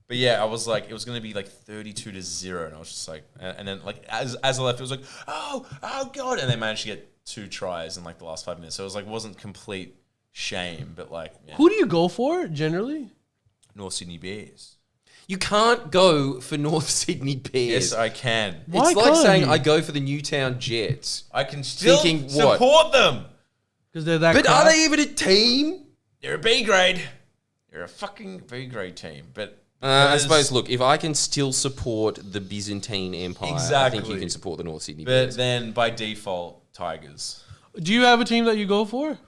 Speaker 3: But yeah, I was like, it was going to be like 32-0, and I was just like, and then like as I left, it was like, oh god, and they managed to get 2 tries in like the last 5 minutes. So it was like, wasn't complete shame, but like, yeah.
Speaker 1: Who do you go for generally?
Speaker 3: North Sydney Bears.
Speaker 2: You can't go for North Sydney Bears.
Speaker 3: Yes, I can.
Speaker 1: Why
Speaker 2: It's like
Speaker 1: can't
Speaker 2: saying
Speaker 1: you?
Speaker 2: I go for the Newtown Jets.
Speaker 3: I can still
Speaker 2: Thinking what?
Speaker 3: support them.
Speaker 1: Because they're that.
Speaker 2: But
Speaker 1: crap.
Speaker 2: are they even a team?
Speaker 3: They're a B grade. They're a fucking B grade team. But
Speaker 2: I suppose, look, if I can still support the Byzantine Empire, I think you can support the North Sydney
Speaker 3: But
Speaker 2: Bears.
Speaker 3: then by default, Tigers.
Speaker 1: Do you have a team that you go for?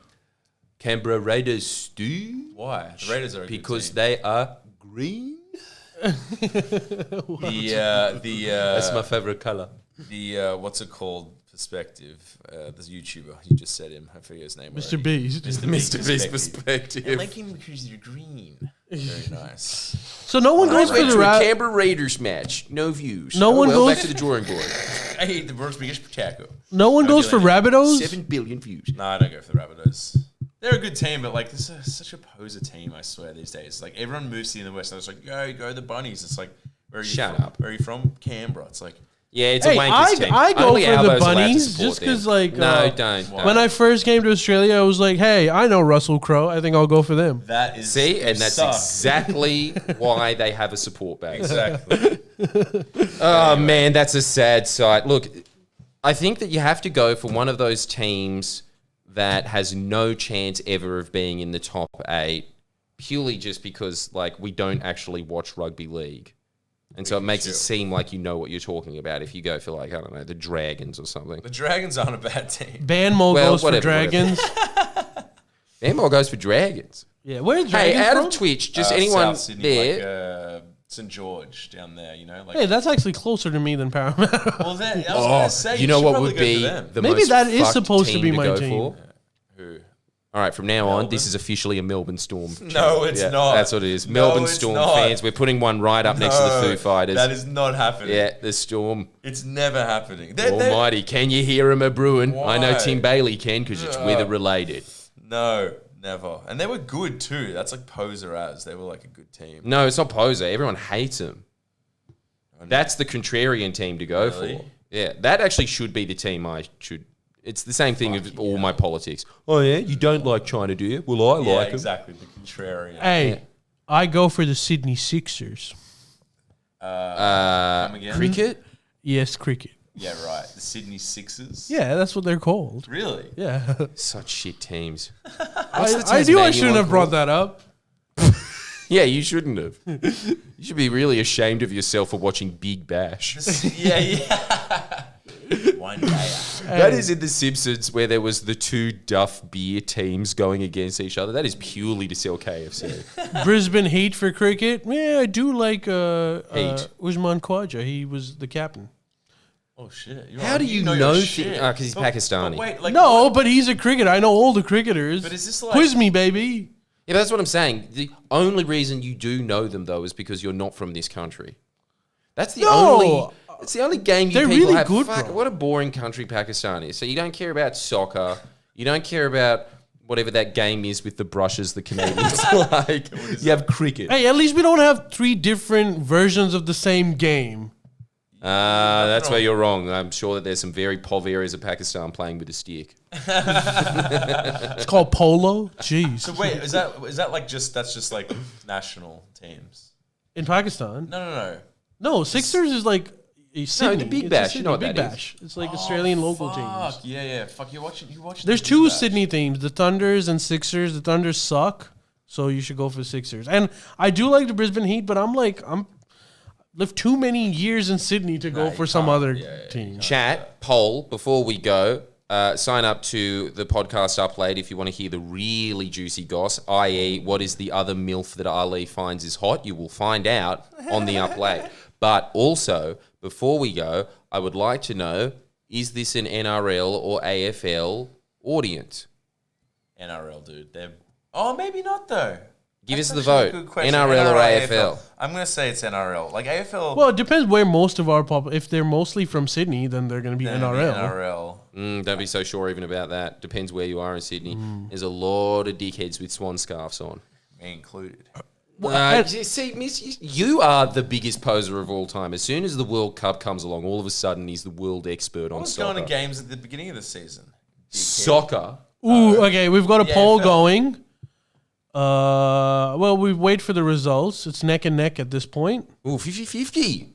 Speaker 2: Canberra Raiders, Stu.
Speaker 3: Why? The Raiders are a
Speaker 2: Because
Speaker 3: good team.
Speaker 2: they are green. That's my favourite colour.
Speaker 3: The what's it called? Perspective. This YouTuber, you just said him. I forget his name.
Speaker 1: Mr.
Speaker 3: already.
Speaker 1: Beast.
Speaker 2: Mr. Beast perspective.
Speaker 3: I like him because you're green. Very nice.
Speaker 1: So no one goes for
Speaker 2: Went
Speaker 1: the
Speaker 2: to a
Speaker 1: Rabbits.
Speaker 2: Canberra Raiders match. No views.
Speaker 1: No one
Speaker 2: well,
Speaker 1: goes-
Speaker 2: back to the drawing board.
Speaker 3: I hate the world's biggest potato.
Speaker 1: No one
Speaker 3: Don't
Speaker 1: goes
Speaker 3: do
Speaker 1: for
Speaker 3: that.
Speaker 1: Rabbitohs.
Speaker 2: 7 billion views.
Speaker 3: No, I don't go for the Rabbitohs. They're a good team, but like this is such a poser team. I swear these days, like everyone moves to the West, and it's like go the Bunnies. It's like where are you
Speaker 2: Shut
Speaker 3: from?
Speaker 2: up.
Speaker 3: Where are you from? Canberra. It's like
Speaker 2: Yeah, it's
Speaker 1: Hey,
Speaker 2: a wankers team.
Speaker 1: I go
Speaker 2: Only
Speaker 1: for the
Speaker 2: Albo's allowed to
Speaker 1: Bunnies
Speaker 2: support
Speaker 1: just
Speaker 2: them.
Speaker 1: because, like,
Speaker 2: No, don't.
Speaker 1: when I first came to Australia, I was like, hey, I know Russell Crowe. I think I'll go for them.
Speaker 3: that is
Speaker 2: See, and that's
Speaker 3: suck.
Speaker 2: exactly why they have a support base.
Speaker 3: exactly.
Speaker 2: Oh, man, that's a sad sight. Look, I think that you have to go for one of those teams that has no chance ever of being in the top 8, purely just because, like, we don't actually watch rugby league. And so it makes it seem like you know what you're talking about if you go for, like, I don't know, the Dragons or something.
Speaker 3: The Dragons aren't a bad team.
Speaker 1: Banmo goes
Speaker 2: whatever,
Speaker 1: for Dragons.
Speaker 2: Bambo goes for Dragons.
Speaker 1: Yeah, where's
Speaker 2: Hey,
Speaker 1: Dragons
Speaker 2: out
Speaker 1: from?
Speaker 2: of Twitch, just anyone
Speaker 3: South Sydney,
Speaker 2: there.
Speaker 3: like St George down there. You know, like
Speaker 1: Hey, that's actually closer to me than Parramatta.
Speaker 3: well, then I was gonna say
Speaker 2: you know
Speaker 3: should
Speaker 2: what
Speaker 3: probably
Speaker 2: would
Speaker 3: go for
Speaker 2: be
Speaker 3: them.
Speaker 2: the
Speaker 1: Maybe
Speaker 2: most
Speaker 1: that is
Speaker 2: fucked
Speaker 1: supposed to be my
Speaker 2: go
Speaker 1: team.
Speaker 2: for?
Speaker 3: Who?
Speaker 2: All right, from now on,
Speaker 3: Melbourne?
Speaker 2: this is officially a Melbourne Storm.
Speaker 3: No, it's not.
Speaker 2: That's what it is.
Speaker 3: No,
Speaker 2: Melbourne
Speaker 3: it's
Speaker 2: Storm
Speaker 3: not.
Speaker 2: fans. We're putting one right up next to the Foo Fighters.
Speaker 3: That is not happening.
Speaker 2: Yeah, the Storm.
Speaker 3: It's never happening.
Speaker 2: Almighty. Can you hear him a brewing? I know
Speaker 3: Why?
Speaker 2: Tim Bailey can because it's weather related.
Speaker 3: No, never. And they were good too. That's like poser as. They were like a good team.
Speaker 2: No, it's not poser. Everyone hates him. That's the contrarian team to go
Speaker 3: Really?
Speaker 2: for. Yeah, that actually should be the team I should. It's the same thing with all my politics. Oh, yeah? You don't like China, do you? Well, I
Speaker 3: Yeah,
Speaker 2: like them.
Speaker 3: exactly. The contrarian.
Speaker 1: Hey, I go for the Sydney Sixers.
Speaker 3: Come again?
Speaker 2: Cricket?
Speaker 1: Yes, cricket.
Speaker 3: Yeah, right. The Sydney Sixers.
Speaker 1: Yeah, that's what they're called.
Speaker 3: Really?
Speaker 1: Yeah.
Speaker 2: Such shit teams.
Speaker 1: I knew I shouldn't have brought that up.
Speaker 2: Yeah, you shouldn't have. You should be really ashamed of yourself for watching Big Bash.
Speaker 3: Yeah. One day.
Speaker 2: That is in The Simpsons where there was the 2 Duff beer teams going against each other. That is purely to sell KFC.
Speaker 1: Brisbane Heat for cricket. Yeah, I do like
Speaker 2: Heat.
Speaker 1: Usman Khwaja. He was the captain.
Speaker 3: Oh shit!
Speaker 2: How do you know
Speaker 3: your
Speaker 2: things?
Speaker 3: shit.
Speaker 2: Because he's Pakistani.
Speaker 3: But wait, like
Speaker 1: No, but he's a cricketer. I know all the cricketers.
Speaker 3: But is this like-
Speaker 1: Quiz me, baby.
Speaker 2: Yeah, but that's what I'm saying. The only reason you do know them, though, is because you're not from this country. That's the only... It's the only game you
Speaker 1: They're
Speaker 2: people
Speaker 1: really
Speaker 2: have.
Speaker 1: good,
Speaker 2: Fuck,
Speaker 1: bro.
Speaker 2: what a boring country Pakistan is. So you don't care about soccer. You don't care about whatever that game is with the brushes the Canadians like. You have cricket.
Speaker 1: Hey, at least we don't have 3 different versions of the same game.
Speaker 2: That's where you're wrong. I'm sure that there's some very pov areas of Pakistan playing with a stick.
Speaker 1: It's called polo. Jeez.
Speaker 3: So wait, is that like that's just like national teams?
Speaker 1: In Pakistan?
Speaker 3: No.
Speaker 1: No, Sixers is like a Sydney.
Speaker 2: the Big
Speaker 1: It's a
Speaker 2: Bash. You
Speaker 1: Sydney
Speaker 2: know what
Speaker 1: Big
Speaker 2: that is.
Speaker 1: Bash. It's like Australian local teams.
Speaker 3: Fuck yeah. Fuck you watching.
Speaker 1: There's
Speaker 3: the
Speaker 1: 2
Speaker 3: Big Bash.
Speaker 1: Sydney teams, the Thunders and Sixers. The Thunders suck, so you should go for Sixers. And I do like the Brisbane Heat, but I'm lived too many years in Sydney to go for some other team.
Speaker 2: Chat, poll, before we go, sign up to the podcast upload if you want to hear the really juicy goss, i.e. what is the other MILF that Ali finds is hot. You will find out on the upload. But also, before we go, I would like to know, is this an NRL or AFL audience?
Speaker 3: NRL, dude. Maybe not though.
Speaker 2: Give us the
Speaker 3: actually a
Speaker 2: vote.
Speaker 3: good question.
Speaker 2: NRL or AFL?
Speaker 3: I'm going to say it's NRL. Like AFL.
Speaker 1: Well, it depends where most of our if they're mostly from Sydney, then they're going to be
Speaker 3: then
Speaker 1: NRL.
Speaker 3: NRL.
Speaker 2: Don't be so sure even about that. Depends where you are in Sydney. There's a lot of dickheads with swan scarves on.
Speaker 3: Me included.
Speaker 2: See, Miss, you are the biggest poser of all time. As soon as the World Cup comes along, all of a sudden he's the world expert on
Speaker 3: I was
Speaker 2: soccer.
Speaker 3: going to games at the beginning of the season.
Speaker 2: Soccer?
Speaker 1: Ooh, okay, we've got a poll
Speaker 3: AFL.
Speaker 1: going. Well, we wait for the results. It's neck and neck at this point.
Speaker 2: Ooh, 50-50.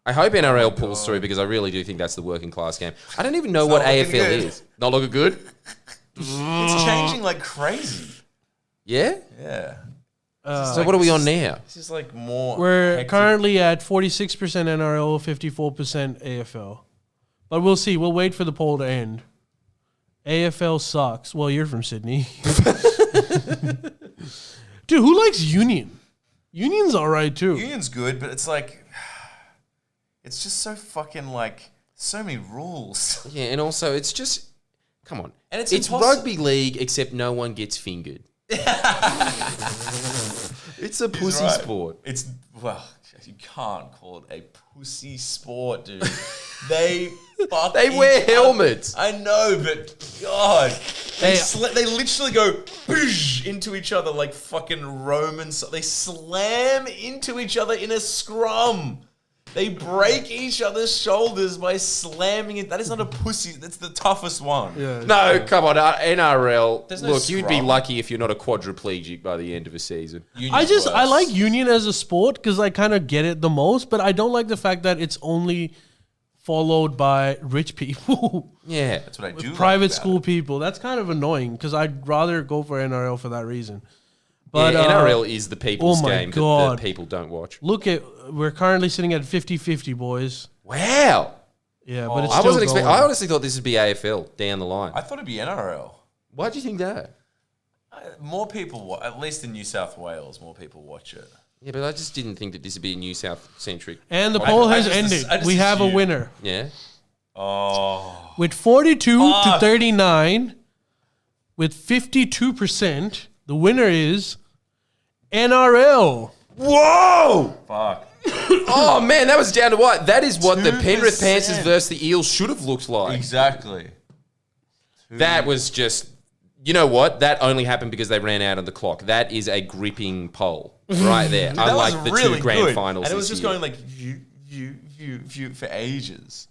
Speaker 2: I hope NRL pulls through because I really do think that's the working class game. I don't even know what
Speaker 3: not looking
Speaker 2: AFL
Speaker 3: good.
Speaker 2: is. Not looking good?
Speaker 3: It's changing like crazy.
Speaker 2: Yeah?
Speaker 3: Yeah.
Speaker 2: So what are we on now?
Speaker 3: This is like more.
Speaker 1: We're
Speaker 3: hectic.
Speaker 1: currently at 46% NRL, 54% AFL. But we'll see. We'll wait for the poll to end. AFL sucks. Well, you're from Sydney. Dude, who likes Union? Union's all right, too.
Speaker 3: Union's good, but it's like. It's just so fucking like. So many rules.
Speaker 2: Yeah, and also it's just, come on.
Speaker 3: And it's
Speaker 2: it's
Speaker 3: impossible.
Speaker 2: rugby league except no one gets fingered. It's a pussy
Speaker 3: right.
Speaker 2: sport.
Speaker 3: It's. Well, you can't call it a pussy sport, dude. They fuck
Speaker 2: They wear
Speaker 3: each other.
Speaker 2: helmets.
Speaker 3: I know, but God, they
Speaker 1: Hey.
Speaker 3: they literally go boosh into each other like fucking Romans. They slam into each other in a scrum. They break each other's shoulders by slamming it. That is not a pussy. That's the toughest one.
Speaker 1: Yeah.
Speaker 2: No, come on, NRL.
Speaker 3: There's no
Speaker 2: Look, you'd be
Speaker 3: scrum.
Speaker 2: lucky if you're not a quadriplegic by the end of a season.
Speaker 3: Union's
Speaker 1: I
Speaker 3: worse.
Speaker 1: like Union as a sport because I kind of get it the most, but I don't like the fact that it's only followed by rich people.
Speaker 2: Yeah.
Speaker 3: That's what I do.
Speaker 1: Private
Speaker 3: like about
Speaker 1: school
Speaker 3: it.
Speaker 1: people. That's kind of annoying because I'd rather go for NRL for that reason. But
Speaker 2: Yeah, NRL is the people's
Speaker 1: oh my
Speaker 2: game
Speaker 1: God.
Speaker 2: that people don't watch.
Speaker 1: look at, we're currently sitting at 50-50, boys.
Speaker 2: Wow.
Speaker 1: Yeah, but it's
Speaker 2: I
Speaker 1: still
Speaker 2: wasn't
Speaker 1: going.
Speaker 2: I honestly thought this would be AFL down the line.
Speaker 3: I thought it'd be NRL.
Speaker 2: Why do you think that?
Speaker 3: More people, at least in New South Wales, more people watch it.
Speaker 2: Yeah, but I just didn't think that this would be a New South centric.
Speaker 1: And the poll
Speaker 3: I
Speaker 1: has
Speaker 3: just-
Speaker 1: ended.
Speaker 3: I just
Speaker 1: We have a
Speaker 3: assumed.
Speaker 1: winner.
Speaker 2: Yeah.
Speaker 3: Oh,
Speaker 1: With 42 to
Speaker 3: Fuck.
Speaker 1: 39, with 52%, the winner is NRL.
Speaker 2: Whoa!
Speaker 3: fuck.
Speaker 2: Oh man, that was down to what? That is what the Penrith
Speaker 3: 2%.
Speaker 2: Panthers versus the Eels should have looked like.
Speaker 3: Exactly.
Speaker 2: That was just, you know what? That only happened because they ran out of the clock. That is a gripping poll right there.
Speaker 3: That
Speaker 2: Unlike
Speaker 3: was
Speaker 2: the
Speaker 3: really
Speaker 2: two grand
Speaker 3: good.
Speaker 2: finals
Speaker 3: And it was
Speaker 2: this
Speaker 3: just
Speaker 2: year.
Speaker 3: going like you for ages.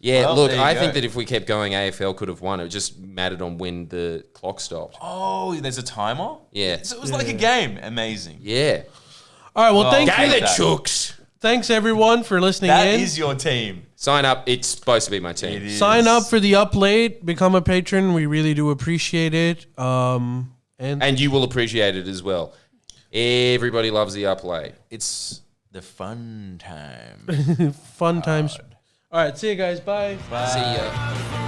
Speaker 2: Yeah,
Speaker 3: Well,
Speaker 2: look,
Speaker 3: there you
Speaker 2: I
Speaker 3: go.
Speaker 2: think that if we kept going, AFL could have won. It just mattered on when the clock stopped.
Speaker 3: Oh, there's a timer?
Speaker 2: Yeah.
Speaker 3: So it was like a game. Amazing.
Speaker 2: Yeah.
Speaker 1: All right, well, thank
Speaker 3: Gaylor
Speaker 1: you.
Speaker 3: that.
Speaker 2: Chooks.
Speaker 1: Thanks, everyone, for listening
Speaker 3: That
Speaker 1: in.
Speaker 3: is your team.
Speaker 2: Sign up. It's supposed to be my team.
Speaker 3: It is.
Speaker 1: Sign up for the Up Late. Become a patron. We really do appreciate it.
Speaker 2: And you will appreciate it as well. Everybody loves the upplay.
Speaker 3: It's the fun time.
Speaker 1: Fun times. All right, see you guys. Bye.
Speaker 2: See ya.